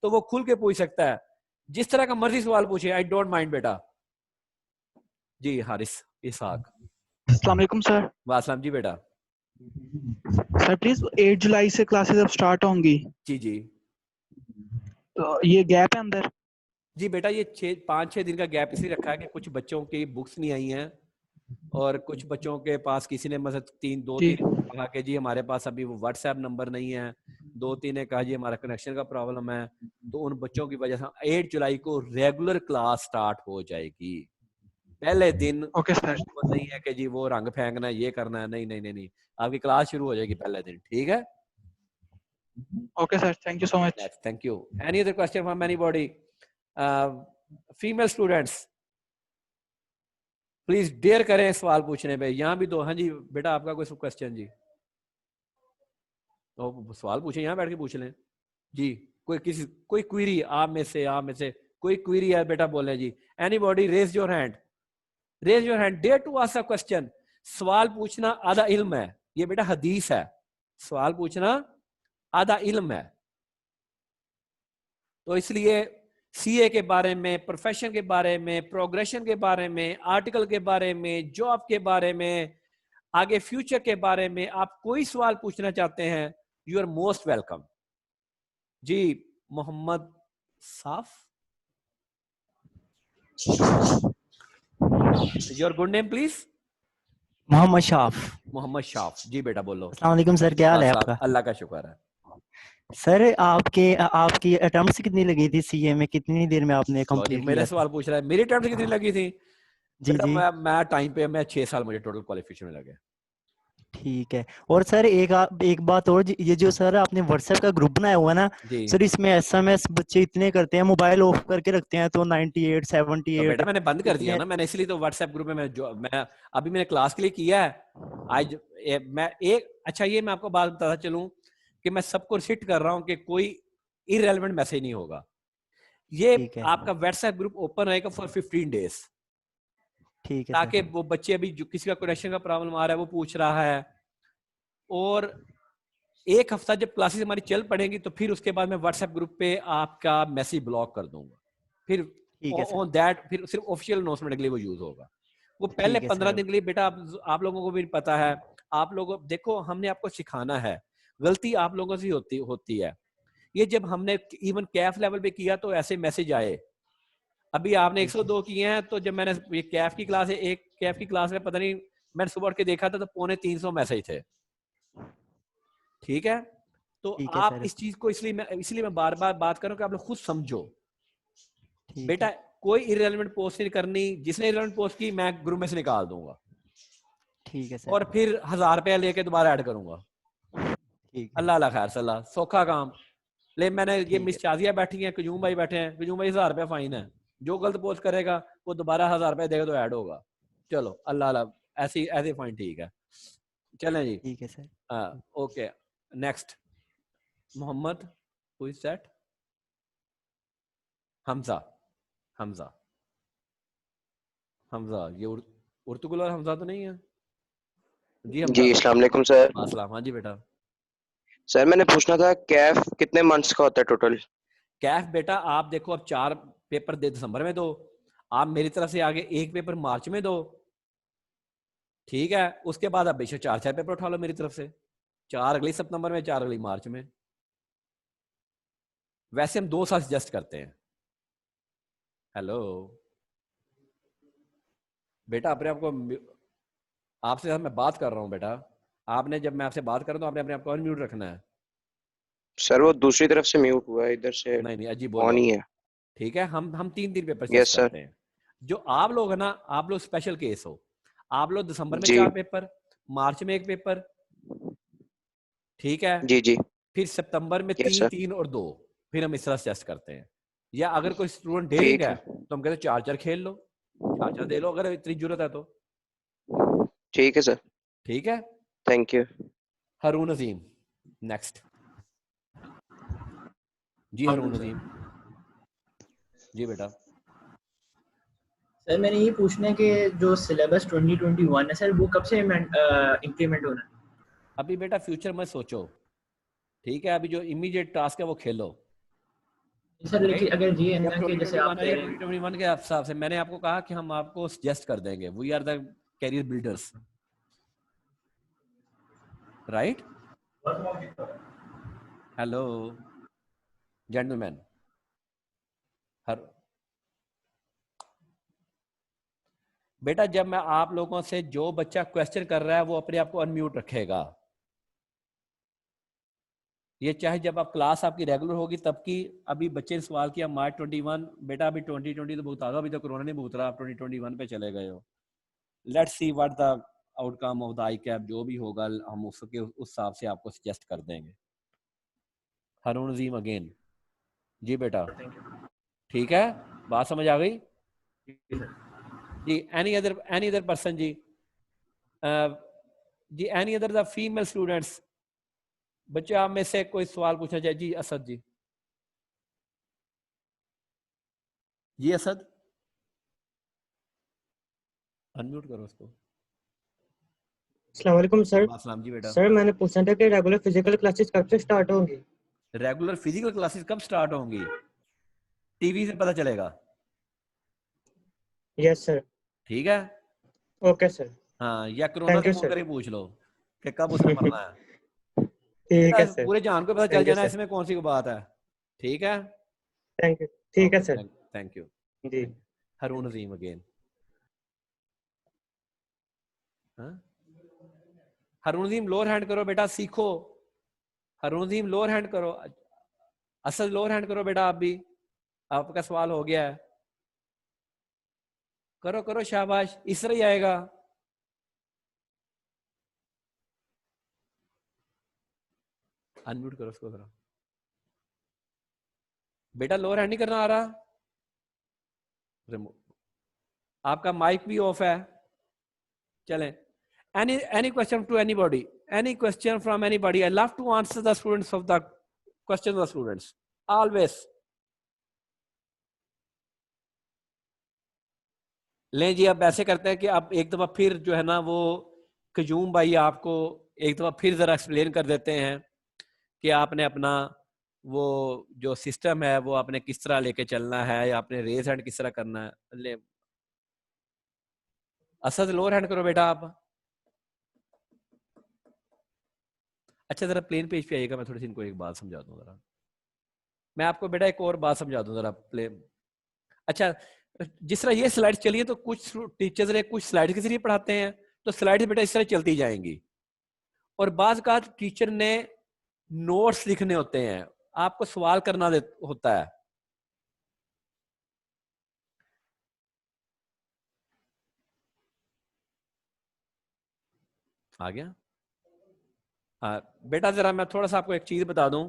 तो वो खुल के पूछ सकता है, जिस तरह का मर्जी सवाल पूछे. आई डोंट माइंड बेटा. जी हारिस इसहाक. अस्सलाम वालेकुम सर. वासलाम जी बेटा. सर प्लीज 8 जुलाई से क्लासेस अब स्टार्ट होंगी. जी तो ये गैप है अंदर? जी बेटा ये 5-6 दिन का गैप इसलिए रखा है कि कुछ बच्चों की बुक्स नहीं आई हैं और कुछ बच्चों के पास किसी ने मतलब 3 कहा कि जी हमारे पास अभी वो व्हाट्सएप नंबर नहीं है. 2-3 ने कहा जी हमारा कनेक्शन का प्रॉब्लम है. तो उन बच्चों की वजह से 8 जुलाई को रेगुलर क्लास स्टार्ट हो जाएगी. पहले दिन ओके सर. वो नहीं है कि जी वो रंग फेंकना है, ये करना है. नहीं, आपकी क्लास शुरू हो जाएगी पहले दिन. ठीक है. Okay sir. Thank you so much. Thank you. Any other question from anybody? Female students please dare करें सवाल पूछने पे. यहाँ भी दो. हाँ जी बेटा आपका कोई क्वेश्चन जी? तो सवाल पूछे, यहाँ बैठ के पूछ लें जी. कोई क्वेरी आप में से कोई क्वेरी है बेटा बोले जी. Anybody raise your hand. Dare to ask a question. सवाल पूछना आधा इल्म है. ये बेटा हदीस है. सवाल पूछना आधा इल्म है. तो इसलिए सीए के बारे में, प्रोफेशन के बारे में, प्रोग्रेशन के बारे में, आर्टिकल के बारे में, जॉब के बारे में, आगे फ्यूचर के बारे में आप कोई सवाल पूछना चाहते हैं, यू आर मोस्ट वेलकम. जी Mohammad Saaf. Your good name please. Mohammad Shaaf. Mohammad Shaaf. जी बेटा बोलो. अस्सलाम वालेकुम सर. क्या हाल है आपका? अल्लाह का शुक्र है. सर आपकी अटेम्प्ट्स कितनी लगी थी सीए में? कितनी देर में आपने कंप्लीट किया? मेरा सवाल पूछ रहा है. मेरी अटेम्प्ट कितनी लगी थी? जी. मैं टाइम पे 6 साल मुझे टोटल क्वालिफिकेशन में लगे. ठीक है. और सर एक बात और, ये जो सर आपने व्हाट्सएप का ग्रुप बनाया हुआ है ना सर, इसमें एसएमएस बच्चे इतने करते हैं, मोबाइल ऑफ करके रखते हैं तो 98 78. तो बेटा मैंने बंद कर दिया ना. मैंने इसलिए तो व्हाट्सएप ग्रुप में मैं अभी मैंने क्लास के लिए किया है आज. मैं अच्छा ये मैं आपको बात बताता चलूं कि मैं सबको रिस्ट्रिक्ट कर रहा हूं कि कोई इररेलेवेंट मैसेज नहीं होगा. ये आपका व्हाट्सएप ग्रुप ओपन रहेगा फॉर 15 डेज. ठीक है. ताकि वो बच्चे अभी जो किसी का कनेक्शन का प्रॉब्लम आ रहा है वो पूछ रहा है, और 1 हफ्ता जब क्लासेस हमारी चल पड़ेंगी तो फिर उसके बाद मैं व्हाट्सएप ग्रुप पे आपका मैसेज ब्लॉक कर दूंगा. फिर ऑन दैट फिर सिर्फ ऑफिशियल अनाउंसमेंट के लिए वो यूज होगा. वो पहले 15 दिन के लिए बेटा आप लोगों को भी पता है. आप लोगों देखो हमने आपको सिखाना है. गलती आप लोगों से होती है. ये जब हमने इवन कैफ लेवल पे किया तो ऐसे मैसेज आए. अभी आपने 102 किए हैं, तो जब मैंने ये कैफ की क्लास है, एक कैफ की क्लास में पता नहीं मैंने सुबह उठ के देखा था तो 250 मैसेज थे. ठीक है. तो आप इस चीज को इसलिए मैं बार बार बात कर रहा हूं कि आप लोग खुद समझो. बेटा कोई इररेलेवेंट पोस्ट नहीं करनी. जिसने इररेलेवेंट पोस्ट की मैं ग्रुप में से निकाल दूंगा. ठीक है सर. और फिर 1000 रुपया लेके दोबारा ऐड करूंगा. अल्लाह खैर सलाह. सौखा काम. ले मैंने ये मिस शाजिया बैठी हैं, कजूम भाई बैठे हैं. कजूम भाई 1000 रुपया फाइन है. जो गलत पोस्ट करेगा वो दोबारा 1000 रुपया देगा तो ऐड होगा. चलो अल्लाह ऐसे फाइन. ठीक है चलें जी. ठीक है sir. Okay next. Mohammad who is that? Hamza. ये उर्तुगुल और हमजा तो नहीं है जी? अस्सलाम वालेकुम सर. अस्सलाम. हाँ जी बेटा. सर मैंने पूछना था कैफ कितने मंथ्स का होता है टोटल? कैफ बेटा आप देखो, अब 4 पेपर दिसंबर में दो. आप मेरी तरफ से आगे 1 पेपर मार्च में दो. ठीक है. उसके बाद आप बेशक 4 पेपर उठा लो मेरी तरफ से. 4 अगले सितंबर में, 4 अगली मार्च में. वैसे हम 2 साल सजेस्ट करते हैं. हेलो बेटा अपने आपको, आपसे मैं बात कर रहा हूँ बेटा, आपने जब मैं आपसे बात कर रहा हूँ आपने अपने आपको अनम्यूट रखना है। सर वो दूसरी तरफ से म्यूट हुआ है, इधर से नहीं अजीब ऑन बोलो। ही है। ठीक है, हम 3 पेपर यस टेस्ट सर। करते हैं। जो आप लोग है ना, आप लोग स्पेशल केस हो। आप लोग दिसंबर में जी 4 पेपर, मार्च में 1 पेपर, ठीक है, जी जी। फिर सितंबर में यस 3 सर। 3 और 2, फिर हम इस तरह टेस्ट करते हैं। या अगर कोई स्टूडेंट डेयरिंग ठीक है है। तो हम कहते हैं 4 खेल लो, 4 दे लो अगर इतनी जरूरत है तो। ठीक है सर। ठीक है, thank you. Haroon Azeem next. जी हारून अजीम। जी बेटा। सर मैंने ये पूछना है कि जो सिलेबस 2021 है सर वो कब से इंप्लीमेंट होना है? अभी बेटा फ्यूचर में सोचो, ठीक है, अभी जो इमीडिएट टास्क है वो खेलो। सर लेकिन अगर ये है जब ना कि जैसे आप 2021 कह आएगा, रहे हैं 2021 के हिसाब से मैंने आपको कहा कि हम आपको सजेस्ट कर देंगे, we are the career builders, right? Hello gentleman. हर बेटा जब मैं आप लोगों से, जो बच्चा क्वेश्चन कर रहा है वो अपने आप को अनम्यूट रखेगा। ये चाहे जब आप क्लास आपकी रेगुलर होगी तब की। अभी बच्चे ने सवाल किया मार्च 21, बेटा अभी 2020 तो भुगता दो, अभी तो कोरोना नहीं भुगत रहा, आप 2021 पे चले गए हो। Let's see what the outcome of the I cap, जो भी होगा हम उसके उस हिसाब से आपको सजेस्ट कर देंगे। हारून अजीम अगेन। जी बेटा ठीक है, बात समझ आ गई जी? एनी अदर पर्सन जी? जी any other the female students? बच्चे आप में से कोई सवाल पूछना चाहिए? जी असद जी। जी असद, अनम्यूट करो उसको। अस्सलाम वालेकुम सर। अस्सलाम जी बेटा। सर मैंने पूछना था कि रेगुलर फिजिकल क्लासेस कब से स्टार्ट होंगी? रेगुलर फिजिकल क्लासेस कब स्टार्ट होंगी? टीवी से पता चलेगा। Yes sir. ठीक है, ओके सर। हाँ, या कोरोना थैंक से यू फोन सर। करके पूछ लो कि कब उसने मरना है। ठीक है सर। पूरे जान को पता चल थैंक यू जाना, सर। इसमें कौन सी बात है। ठीक है, थैंक यू। ठीक है ओके, सर। थैंक यू जी। Haroon Azeem again. Haroon Azeem lower hand करो बेटा, सीखो। हारून अजीम लोअर हैंड करो। असद लोअर हैंड करो बेटा, आप भी, आपका सवाल हो गया है, करो करो, शाबाश, इस तरह ही आएगा। अनम्यूट करो उसको जरा बेटा, लोअर हैंड नहीं करना आ रहा, आपका माइक भी ऑफ है। चलें, any question to anybody, any question from anybody? I love to answer the students of the questions of the students always. लें जी, अब ऐसे करते हैं कि अब एक दफा फिर जो है ना वो कजूम भाई आपको एक दफा फिर जरा एक्सप्लेन कर देते हैं कि आपने अपना वो जो सिस्टम है वो आपने किस तरह लेके चलना है, या आपने रेज हैंड किस तरह करना है। ले असद लोअर हैंड करो बेटा आप। अच्छा जरा प्लेन पेज पे आइएगा, मैं थोड़ी सी इनको एक बात समझा दूं जरा। मैं आपको बेटा एक और बात समझा दूं जरा प्लेन। अच्छा, जिस तरह ये स्लाइड्स चली है तो कुछ टीचर्स ने कुछ स्लाइड्स के जरिए पढ़ाते हैं, तो स्लाइड्स बेटा इस तरह चलती जाएंगी। और बाज का टीचर ने नोट्स लिखने होते हैं, आपको सवाल करना होता है। आ गया? बेटा जरा मैं थोड़ा सा आपको एक चीज बता दूं।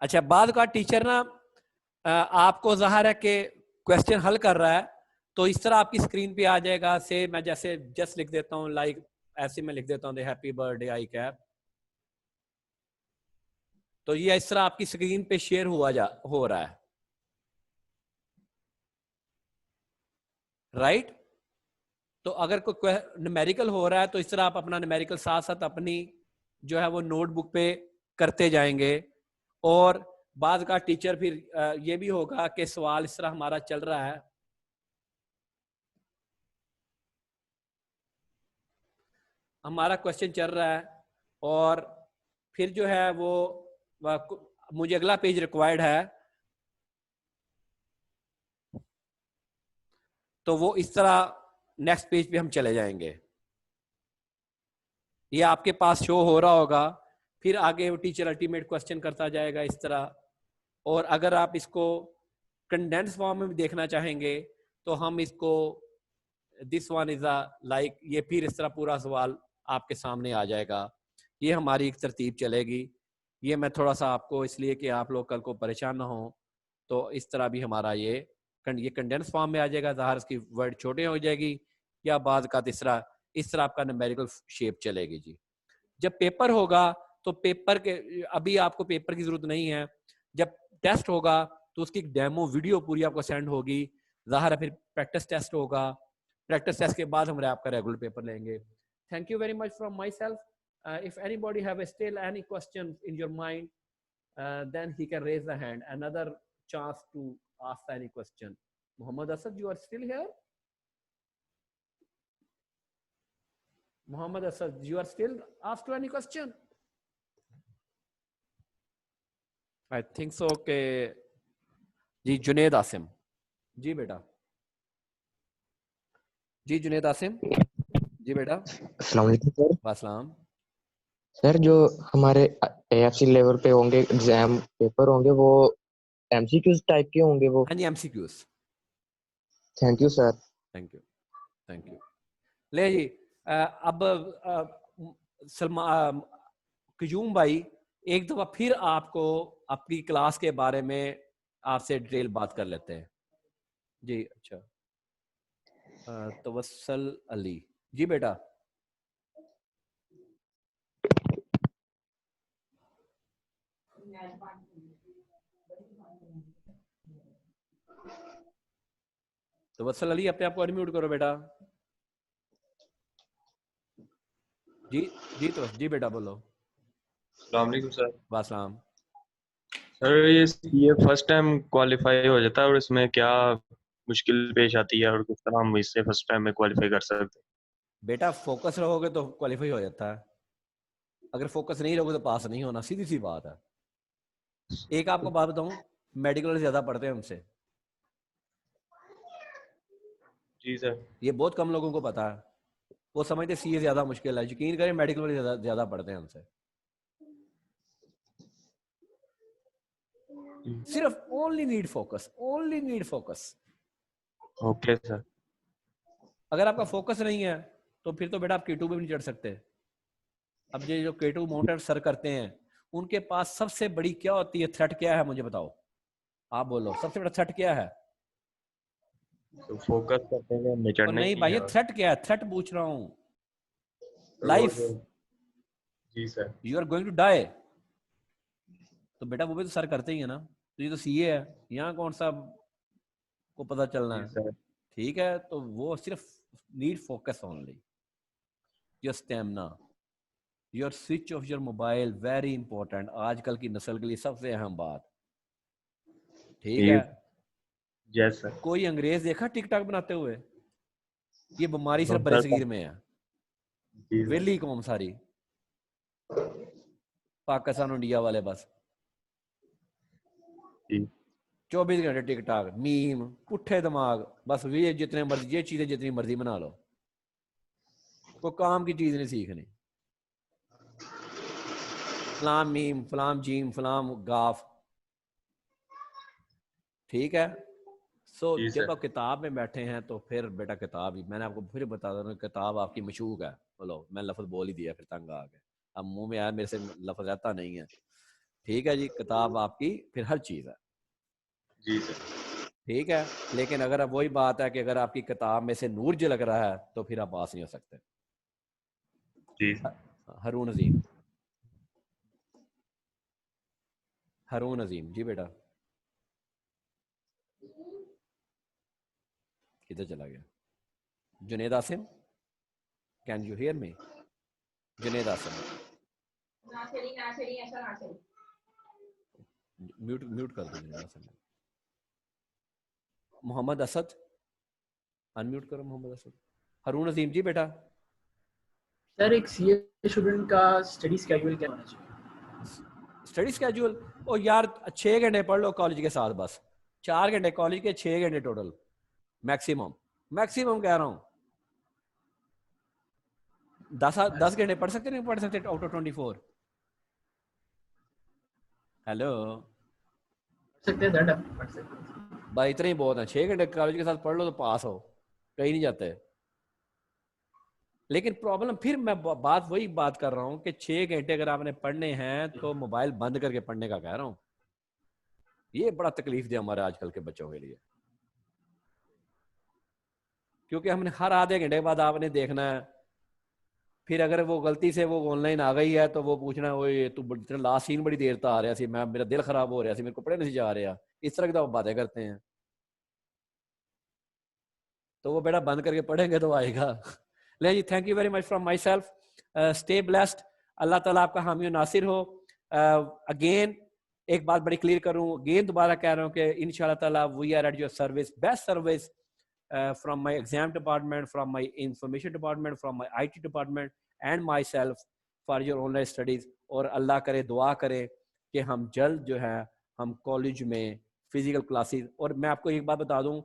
अच्छा, बाद का टीचर ना आपको जाहिर है कि क्वेश्चन हल कर रहा है, तो इस तरह आपकी स्क्रीन पे आ जाएगा। से मैं जैसे जस्ट लिख देता हूँ, लाइक ऐसे मैं लिख देता हूँ हैप्पी बर्थडे आई कैप, तो ये इस तरह आपकी स्क्रीन पे शेयर हो रहा है, राइट? तो अगर कोई न्यूमेरिकल हो रहा है तो इस तरह आप अपना न्यूमेरिकल साथ साथ अपनी जो है वो नोटबुक पे करते जाएंगे। और बाद का टीचर फिर ये भी होगा कि सवाल इस तरह हमारा चल रहा है, हमारा क्वेश्चन चल रहा है और फिर जो है वो मुझे अगला पेज रिक्वायर्ड है, तो वो इस तरह नेक्स्ट पेज पे हम चले जाएंगे। ये आपके पास शो हो रहा होगा, फिर आगे वो टीचर अल्टीमेट क्वेश्चन करता जाएगा इस तरह। और अगर आप इसको कंडेंस फॉर्म में भी देखना चाहेंगे तो हम इसको दिस वन इज लाइक, ये फिर इस तरह पूरा सवाल आपके सामने आ जाएगा। ये हमारी एक तरतीब चलेगी। ये मैं थोड़ा सा आपको इसलिए कि आप लोग कल को परेशान ना हो, तो इस तरह भी हमारा ये कंडेंस फॉर्म में आ जाएगा, ज़ाहिर इसकी वर्ड छोटे हो जाएगी, या बाद का तीसरा इस तरह आपका न्यूमेरिकल शेप चलेगी जी। जब पेपर होगा तो पेपर के, अभी आपको पेपर की जरूरत नहीं है, जब टेस्ट होगा तो उसकी डेमो वीडियो पूरी आपको सेंड होगी, ज़ाहिर है फिर प्रैक्टिस टेस्ट होगा, प्रैक्टिस टेस्ट के बाद हम आपका रेगुलर पेपर लेंगे। Thank you very much from my self. If anybody have still any questions in your mind, then he can raise the hand. Another chance to ask any question. Muhammad Asad, you are still here? Muhammad Asad, you are still asked to any question? I think so. Okay. जी जुनेद आसिम, जी बेटा, जी जुनेद आसिम, जी बेटा। अस्सलाम वालेकुम sir. वासलाम। Sir जो हमारे AFC level पे होंगे exam paper होंगे वो एमसीक्यूज टाइप के होंगे वो? हाँ जी, MCQs. Thank you sir. Thank you, thank you. ले जी, अब सलमा कयूम भाई एक दफा फिर आपको अपनी क्लास के बारे में आपसे डिटेल बात कर लेते हैं जी। अच्छा, तवस्सल अली, जी बेटा। तवस्सल अली, अपने आप को अनम्यूट करो बेटा। जी जी, तो जी बेटा बोलो। अस्सलाम वालेकुम सर। वासलाम। सर ये फर्स्ट टाइम क्वालिफाई हो जाता है और इसमें क्या मुश्किल पेश आती है और किस तरह हम इससे फर्स्ट टाइम में क्वालिफाई कर सकते हैं? बेटा फोकस रहोगे तो क्वालिफाई हो जाता है, अगर फोकस नहीं रहोगे तो पास नहीं होना, सीधी सी बात है। एक आपको बात बताऊं, मेडिकल वाले ज्यादा पढ़ते हैं हमसे। जी सर। ये बहुत कम लोगों को पता है, वो समझते सीए ज्यादा मुश्किल है। यकीन करें मेडिकल वाले ज्यादा पढ़ते हैं हमसे। सिर्फ only need focus, only need focus. Okay sir. अगर आपका फोकस नहीं है तो फिर तो बेटा आप K2 पे भी नहीं चढ़ सकते। अब ये जो K2 माउंटेन सर करते हैं, उनके पास सबसे बड़ी क्या होती है, थ्रेट क्या है मुझे बताओ, आप बोलो सबसे बड़ा थ्रेट क्या है? तो फोकस करते हैं तो नहीं भाई, थ्रेट क्या है? थ्रेट पूछ रहा हूँ। लाइफ। जी sir. You are going to die. तो बेटा वो भी तो सर करते ही है ना, तो ये तो सीए है, यहाँ कौन सा को पता चलना है? ठीक है, तो वो सिर्फ need focus only, your stamina, your switch off your mobile, very important आजकल की नस्ल के लिए सबसे अहम बात। ठीक है। Yes sir. कोई अंग्रेज देखा टिकटॉक बनाते हुए? ये बीमारी सिर्फ बरसगीर में है, वेली कौम सारी, पाकिस्तान इंडिया वाले बस 24 घंटे टिकटॉक, मीम, पुट्ठे दिमाग, बस ये जितने मर्जी, ये चीजें जितनी मर्जी बना लो, कोई काम की चीज नहीं सीखनी। फलाम मीम, फलाम जीम, फलाम गाफ। ठीक है। सो जब आप किताब में बैठे हैं तो फिर बेटा किताब ही, मैंने आपको फिर बता रहा हूँ, किताब आपकी मशूक है। बोलो, मैं लफ्ज बोल ही दिया, फिर तंग आ गए। अब मुंह में आया, मेरे से लफ्ज रहता नहीं है। ठीक है जी, किताब आपकी फिर हर चीज है। जी सर। ठीक है, लेकिन अगर अब वही बात है कि अगर आपकी किताब में से नूर झलक रहा है तो फिर आप पास नहीं हो सकते। जी। हारून अजीम, हारून अजीम, जी बेटा। किधर चला गया? Junaid Asim, can you hear me? Junaid Asim, mute mute कर दो जुनेद आसिम। मोहम्मद असद, अनम्यूट करो मोहम्मद असद। हारून अजीम, जी बेटा। सर एक सीए स्टूडेंट का स्टडी स्केड्यूल क्या होना चाहिए? स्टडी स्केड्यूल ओ यार 6 घंटे पढ़ लो कॉलेज के साथ, बस 4 घंटे कॉलेज के, 6 घंटे टोटल मैक्सिमम कह रहा हूँ। 10 घंटे पढ़ सकते नहीं पढ़ सकते आउट ऑफ 24? हेलो सकते हैं सर, पढ़ सकते हैं भाई, इतना ही बहुत है। 6 घंटे कॉलेज के साथ पढ़ लो तो पास हो, कहीं नहीं जाते। लेकिन प्रॉब्लम फिर मैं वही बात कर रहा हूँ कि 6 घंटे अगर आपने पढ़ने हैं तो मोबाइल बंद करके पढ़ने का कह रहा हूँ। ये बड़ा तकलीफ दे हमारे आजकल के बच्चों के लिए, क्योंकि हमने हर आधे घंटे के बाद आपने देखना है। फिर अगर वो गलती से वो ऑनलाइन आ गई है तो वो पूछना, वो तू लास्ट सीन बड़ी देर तक आ रहा सी, मैं मेरा दिल खराब हो रहा सी, मेरे को पढ़े नहीं जा रहा। इस तरह की तो बातें करते हैं। तो वो बेटा बंद करके पढ़ेंगे तो आएगा। ले जी, thank you very much from myself. Stay blessed. Allah ताला आपका हामी और नासिर हो। अगेन एक बात बड़ी क्लियर करूं, अगेन दोबारा कह रहा हूं कि इंशाल्लाह ताला we are at your service, best service from my exam department, from my information department, from my IT department and myself for your online studies। और अल्लाह करे, दुआ करे कि हम जल्द जो है हम कॉलेज में फिजिकल क्लासेस। और मैं आपको एक बात बता दूं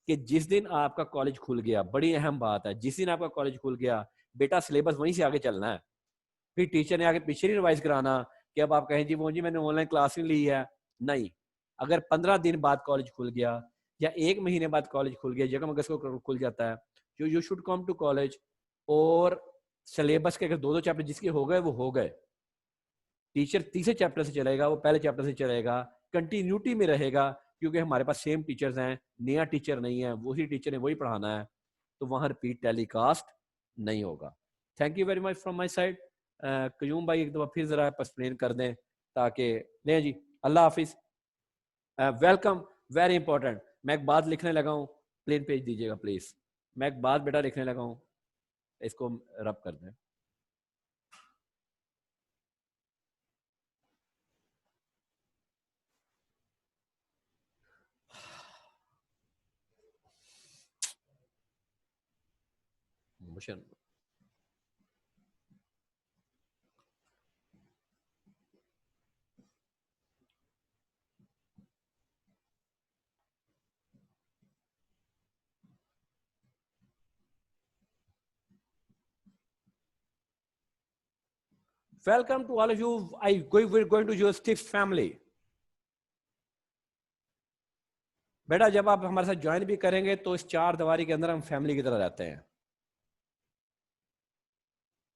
कि जिस दिन आपका कॉलेज खुल गया, बड़ी अहम बात है, जिस दिन आपका कॉलेज खुल गया बेटा सिलेबस वहीं से आगे चलना है। फिर टीचर ने आगे पीछे नहीं रिवाइज कराना कि अब आप कहें जी वो जी मैंने ऑनलाइन क्लास नहीं ली है। नहीं, अगर 15 दिन बाद कॉलेज खुल गया या 1 महीने बाद कॉलेज खुल गया, जगह अगस्त को खुल जाता है, जो you should come to college. और सिलेबस के अगर 2-2 चैप्टर जिसके हो गए वो हो गए। टीचर तीसरे चैप्टर से चलेगा, वो पहले चैप्टर से चलेगा, कंटिन्यूटी में रहेगा, क्योंकि हमारे पास सेम टीचर्स हैं, नया टीचर नहीं है, वही टीचर ने वही पढ़ाना है, तो वहाँ रिपीट टेलीकास्ट नहीं होगा। Thank you very much from my side. Qayyum भाई एक दफ़ा फिर ज़रा एक्सप्लेन कर दें ताकि नहीं जी। अल्लाह हाफिज़, वेलकम, वेरी इंपॉर्टेंट। मैं एक बात लिखने लगा हूँ, प्लेन पेज दीजिएगा प्लीज। मैं एक बात बेटा लिखने लगा हूँ, इसको रब कर दें। मुशन Welcome to all of you. We're going to your TIPS family. बेटा जब आप हमारे साथ ज्वाइन भी करेंगे तो इस 4 दीवारी के अंदर हम फैमिली की तरह रहते हैं।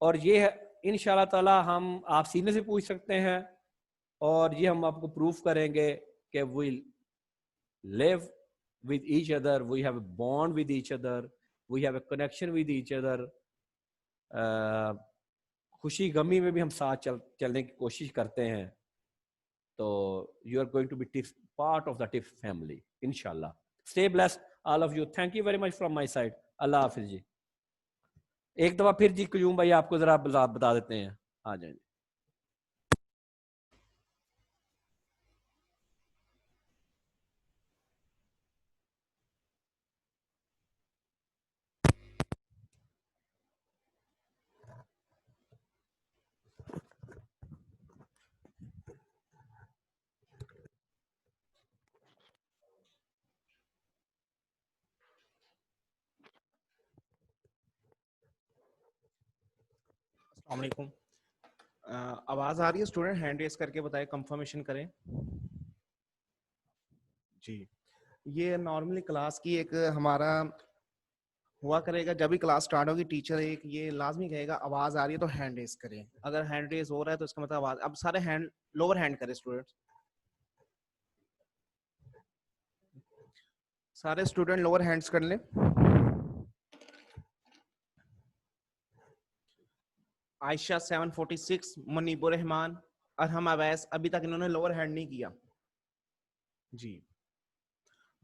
और ये इंशाल्लाह ताला हम आप सीने से पूछ सकते हैं, और ये हम आपको प्रूफ करेंगे कि we live with each other, we have a bond with each other, we have a connection with each other। खुशी गमी में भी हम साथ चलने की कोशिश करते हैं। तो you are going to be tips part of the tips family इंशाल्लाह। Stay blessed all of you. Thank you very much from my side. Allah हाफिज जी। एक दफा फिर जी क्यूम भाई आपको जरा बता देते हैं, आ जाएंगे। अस्सलामुअलैकुम। आवाज आ रही है स्टूडेंट? हैंड रेस करके बताए, कंफर्मेशन करें जी। ये नॉर्मली क्लास की एक हमारा हुआ करेगा, जब भी क्लास स्टार्ट होगी टीचर एक ये लाजमी कहेगा आवाज आ रही है तो हैंड रेस करें। अगर हैंड रेस हो रहा है तो इसका मतलब आवाज। अब सारे हैंड लोअर हैंड करें स्टूडेंट्स, सारे स्टूडेंट लोअर हैंड्स कर लें। आयशा 746, मुनीबुर रहमान, अरहम अवैस, अभी तक इन्होंने लोअर हैंड नहीं किया जी।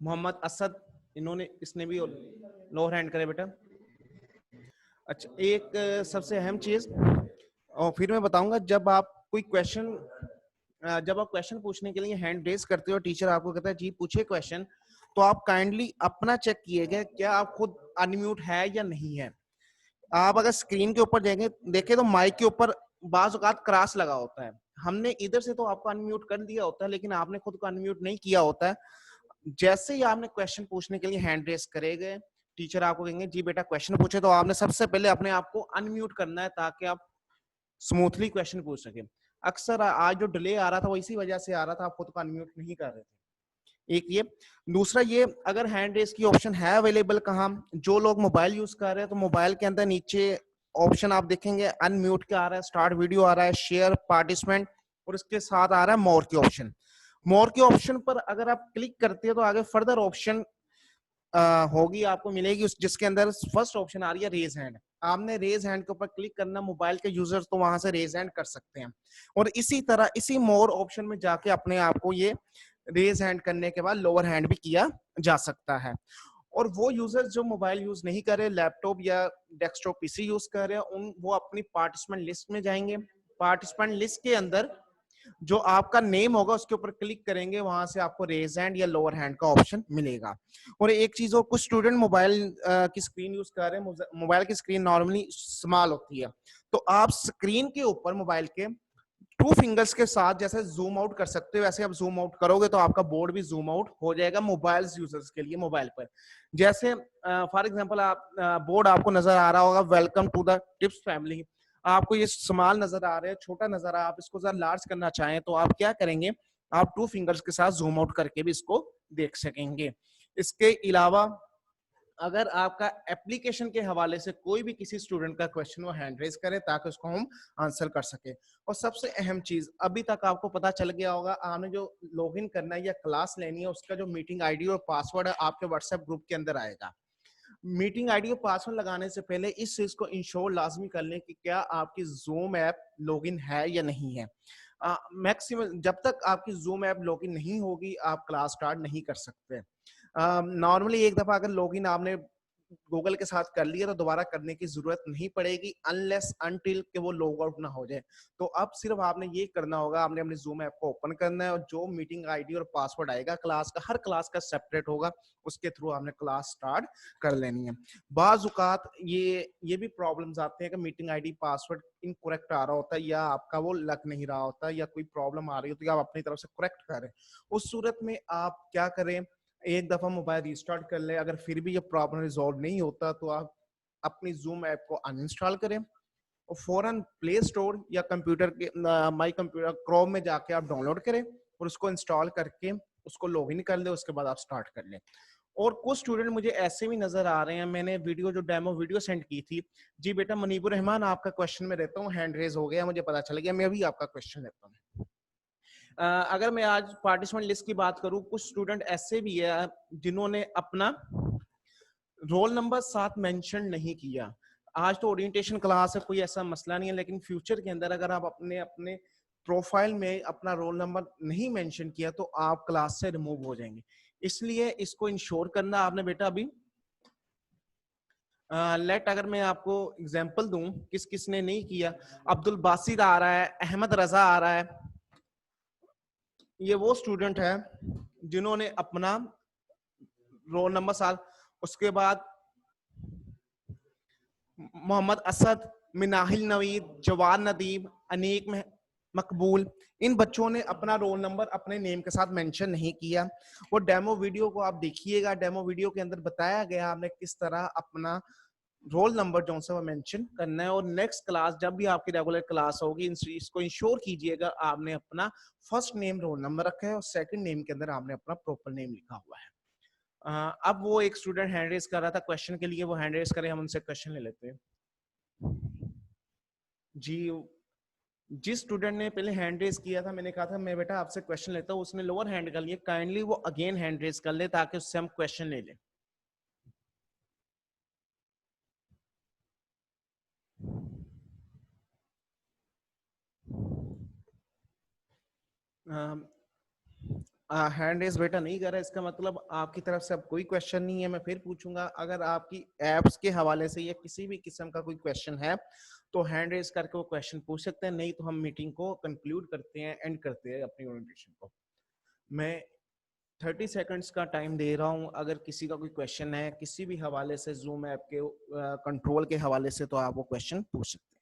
मोहम्मद असद, इसने भी लोअर हैंड करे बेटा। अच्छा, एक सबसे अहम चीज और फिर मैं बताऊंगा, जब आप कोई क्वेश्चन पूछने के लिए हैंड रेस करते हो, टीचर आपको कहता है जी पूछे क्वेश्चन, तो आप काइंडली अपना चेक किएगा क्या आप खुद अनम्यूट है या नहीं है। आप अगर स्क्रीन के ऊपर जाएंगे देखें तो माइक के ऊपर बाज़ औक़ात क्रॉस लगा होता है। हमने इधर से तो आपको अनम्यूट कर दिया होता है, लेकिन आपने खुद को अनम्यूट नहीं किया होता है। जैसे ही आपने क्वेश्चन पूछने के लिए हैंड रेस करेंगे, टीचर आपको कहेंगे जी बेटा क्वेश्चन पूछे, तो आपने सबसे पहले अपने आप को अनम्यूट करना है ताकि आप स्मूथली क्वेश्चन पूछ सके। अक्सर आज जो डिले आ रहा था वो इसी वजह से आ रहा था, आप खुद को अनम्यूट नहीं कर रहे थे। एक ये, दूसरा ये, अगर हैंड रेस की ऑप्शन है अवेलेबल कहाँ, जो लोग मोबाइल यूज कर रहे हैं तो मोबाइल के अंदर नीचे ऑप्शन आप देखेंगे अनम्यूट का आ रहा है, स्टार्ट वीडियो आ रहा है, शेयर पार्टिसिपेंट, और इसके साथ आ रहा है मोर के ऑप्शन। मोर के ऑप्शन पर अगर आप क्लिक करते हैं तो आगे फर्दर ऑप्शन होगी, आपको मिलेगी जिसके अंदर फर्स्ट ऑप्शन आ रही है रेज हैंड। आपने रेज हैंड के ऊपर क्लिक करना, मोबाइल के यूजर्स तो वहां से रेज हैंड कर सकते हैं, और इसी तरह इसी मोर ऑप्शन में जाके अपने आप को ये रेज हैंड करने के बाद लोअर हैंड भी किया जा सकता है। और वो यूजर्स जो मोबाइल यूज नहीं कर रहे, लैपटॉप या डेस्कटॉप पीसी यूज कर रहे हैं, वो अपनी पार्टिसिपेंट लिस्ट में जाएंगे। पार्टिसिपेंट लिस्ट के अंदर जो आपका नेम होगा उसके ऊपर क्लिक करेंगे, वहां से आपको रेज हैंड या लोअर हैंड का ऑप्शन मिलेगा। और एक चीज और, कुछ स्टूडेंट मोबाइल की स्क्रीन यूज कर रहे हैं, मोबाइल की स्क्रीन नॉर्मली स्मॉल होती है, तो आप स्क्रीन के ऊपर मोबाइल के 2 फिंगर्स के साथ जैसे जूम आउट कर सकते हो, वैसे आप जूम आउट करोगे तो आपका बोर्ड भी जूम आउट हो जाएगा मोबाइल यूजर्स के लिए। मोबाइल पर जैसे फॉर एग्जांपल आप बोर्ड आपको नजर आ रहा होगा, welcome to the tips family, आपको ये स्मॉल नजर आ रहा है, छोटा नजर आ रहा है, आप इसको जरा लार्ज करना चाहें तो आप क्या करेंगे, आप 2 फिंगर्स के साथ जूम आउट करके भी इसको देख सकेंगे। इसके अलावा अगर आपका एप्लीकेशन के हवाले से कोई भी किसी स्टूडेंट का क्वेश्चन वो हैंड रेज करे ताकि उसको हम आंसर कर सके। और सबसे अहम चीज, अभी तक आपको पता चल गया होगा, आपने जो लॉगिन करना है या क्लास लेनी है उसका जो मीटिंग आईडी और पासवर्ड है आपके व्हाट्सएप ग्रुप के अंदर आएगा। मीटिंग आईडी और पासवर्ड लगाने से पहले इस चीज को इंश्योर लाजमी कर लें कि क्या आपकी जूम ऐप लॉगिन है या नहीं है। मैक्सिमम जब तक आपकी जूम ऐप लॉगिन नहीं होगी आप क्लास स्टार्ट नहीं कर सकते। नॉर्मली एक दफा अगर लॉगिन आपने गूगल के साथ कर लिया तो दोबारा करने की जरूरत नहीं पड़ेगी, अनलेस अनटिल कि वो लॉग आउट ना हो जाए। तो अब सिर्फ आपने ये करना होगा, आपने अपनी जूम ऐप को ओपन करना है और जो मीटिंग आईडी और पासवर्ड आएगा क्लास का, हर क्लास का सेपरेट होगा, उसके थ्रू आपने क्लास स्टार्ट कर लेनी है। बाज़ औक़ात ये भी प्रॉब्लम्स आते हैं कि मीटिंग आईडी पासवर्ड इनकरेक्ट आ रहा होता है या आपका वो लग नहीं रहा होता या कोई प्रॉब्लम आ रही होती है, आप अपनी तरफ से करेक्ट करें। उस सूरत में आप क्या करें, एक दफा मोबाइल रिस्टार्ट कर ले, अगर फिर भी ये प्रॉब्लम रिजॉल्व नहीं होता तो आप अपनी जूम ऐप को अनइंस्टॉल करें और फौरन प्ले स्टोर या कंप्यूटर के माई कंप्यूटर क्रोम में जाके आप डाउनलोड करें और उसको इंस्टॉल करके उसको लॉगिन कर ले, उसके बाद आप स्टार्ट कर लें। और कुछ स्टूडेंट मुझे ऐसे भी नजर आ रहे हैं, मैंने वीडियो जो डेमो वीडियो सेंड की थी, जी बेटा मनीबुर रहमान आपका क्वेश्चन में रहता हूँ, हैंड रेज हो गया, मुझे पता चल गया, मैं भी आपका क्वेश्चन लेता हूँ। अगर मैं आज पार्टिसिपेंट लिस्ट की बात करूं, कुछ स्टूडेंट ऐसे भी है जिन्होंने अपना रोल नंबर साथ मेंशन नहीं किया। आज तो ओरिएंटेशन क्लास है, कोई ऐसा मसला नहीं है, लेकिन फ्यूचर के अंदर अगर आप अपने प्रोफाइल में अपना रोल नंबर नहीं मेंशन किया तो आप क्लास से रिमूव हो जाएंगे। इसलिए इसको इंश्योर करना आपने बेटा अभी लेट अगर मैं आपको एग्जांपल दूं किस किस ने नहीं किया, अब्दुल बासिर आ रहा है, अहमद रजा आ रहा है, ये वो स्टूडेंट है जिन्होंने अपना रोल नंबर साथ, उसके बाद मोहम्मद असद, मिनाहिल नवीद, जवाद नदीम, अनीक मकबूल, इन बच्चों ने अपना रोल नंबर अपने नेम के साथ मेंशन नहीं किया। वो डेमो वीडियो को आप देखिएगा, डेमो वीडियो के अंदर बताया गया आपने किस तरह अपना रोल नंबर जो से वो मेंशन करना है। और नेक्स्ट क्लास जब भी आपकी रेगुलर क्लास होगी इसको इंश्योर कीजिएगा आपने अपना फर्स्ट नेम रोल नंबर रखा है और सेकंड नेम के अंदर आपने अपना प्रॉपर नेम लिखा हुआ है। अब वो एक स्टूडेंट हैंड रेज कर रहा था क्वेश्चन के लिए, वो हैंड रेज करे, हम उनसे क्वेश्चन ले लेते हैं। जी, जिस स्टूडेंट ने पहले हैंड रेज किया था, मैंने कहा था मैं बेटा आपसे क्वेश्चन लेता हूँ, उसने लोअर हैंड कर लिया, काइंडली वो अगेन हैंड रेज कर ले ताकि उससे हम क्वेश्चन ले लें। हैंड रेज बेटा नहीं कर रहा, इसका मतलब आपकी तरफ से अब कोई क्वेश्चन नहीं है। मैं फिर पूछूंगा, अगर आपकी एप्स के हवाले से या किसी भी किस्म का कोई क्वेश्चन है तो हैंड रेज करके वो क्वेश्चन पूछ सकते हैं, नहीं तो हम मीटिंग को कंक्लूड करते हैं, एंड करते हैं अपनी ओरिएंटेशन को। मैं 30 सेकंड्स का टाइम दे रहा हूं। अगर किसी का कोई क्वेश्चन है किसी भी हवाले से, जूम ऐप के कंट्रोल के हवाले से, तो आप वो क्वेश्चन पूछ सकते हैं।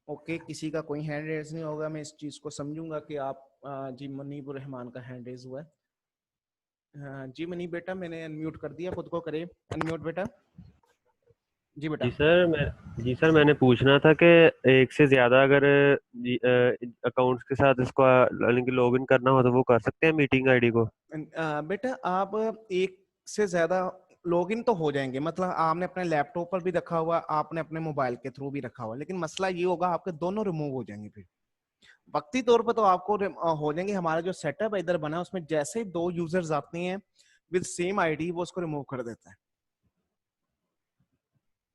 ओके, किसी का कोई हैंड रेज नहीं होगा। मैं इस चीज को समझूंगा कि आप जी मुनीब रहमान का हैंड रेज हुआ है। जी मुनीब बेटा, मैंने अनम्यूट कर दिया, खुद को करे अनम्यूट बेटा। जी बेटा। जी सर मैंने पूछना था कि एक से ज्यादा अगर अकाउंट्स के साथ इसको लॉगिन करना हो तो वो कर सकते हैं मीटिंग आईडी को? बेटा आप एक से ज्यादा लॉगिन तो हो जाएंगे, मतलब आपने अपने लैपटॉप पर भी रखा हुआ, आपने अपने मोबाइल के थ्रू भी रखा हुआ, लेकिन मसला ये होगा आपके दोनों रिमूव हो जाएंगे। फिर वक्ती तौर पर तो आपको हो जाएंगे। हमारा जो सेटअप इधर बना है उसमें जैसे ही 2 यूजर्स आते हैं विद सेम आईडी, वो उसको रिमूव कर देता है।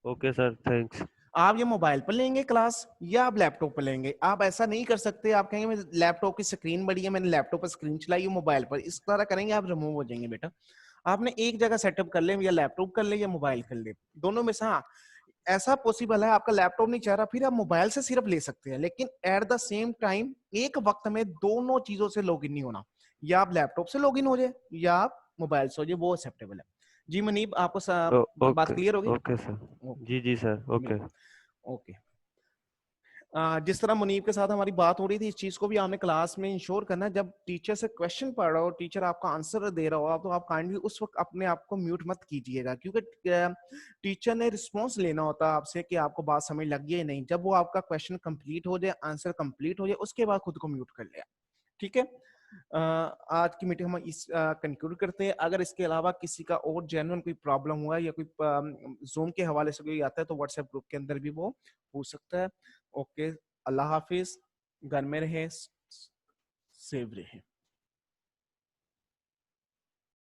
Okay sir, thanks. आप ये मोबाइल पर लेंगे क्लास या आप लैपटॉप पर लेंगे? आप ऐसा नहीं कर सकते, आप कहेंगे मैं लैपटॉप की स्क्रीन बड़ी है, मैंने लैपटॉप पर स्क्रीन चलाई, मोबाइल पर, इस तरह करेंगे आप रिमूव हो जाएंगे। बेटा आपने एक जगह सेटअप कर ले, या लैपटॉप कर ले या मोबाइल कर ले, दोनों में से। हाँ, ऐसा पॉसिबल है आपका लैपटॉप नहीं चाह रहा, फिर आप मोबाइल से सिर्फ ले सकते हैं, लेकिन एट द सेम टाइम एक वक्त में दोनों चीजों से लॉगिन नहीं होना। या आप लैपटॉप से लॉगिन हो जाए या आप मोबाइल से हो जाए, वो एक्सेप्टेबल है। जी मनीब, आपको बात क्लियर होगी? Okay sir. जी सर, ओके ओके। जिस तरह मुनीब के साथ हमारी बात हो रही थी, इस चीज को भी आपने क्लास में इंश्योर करना है। जब टीचर से क्वेश्चन पढ़ रहा हो, टीचर आपका आंसर दे रहा हो, तो आप काइंडली उस वक्त अपने आप को म्यूट मत कीजिएगा, क्योंकि टीचर ने रिस्पॉन्स लेना होता है आपसे कि आपको बात समझ लग गई है नहीं। जब वो आपका क्वेश्चन कंप्लीट हो जाए, आंसर कंप्लीट हो जाए, उसके बाद खुद को म्यूट कर लिया। ठीक है, आज की मीटिंग हम इस कंक्लूड करते हैं। अगर इसके अलावा किसी का और जेन्युइन कोई प्रॉब्लम हुआ या कोई जूम के हवाले से कोई आता है, तो व्हाट्सएप ग्रुप के अंदर भी वो पूछ सकता है। ओके, अल्लाह हाफिज, घर में रहे, सेव रहे।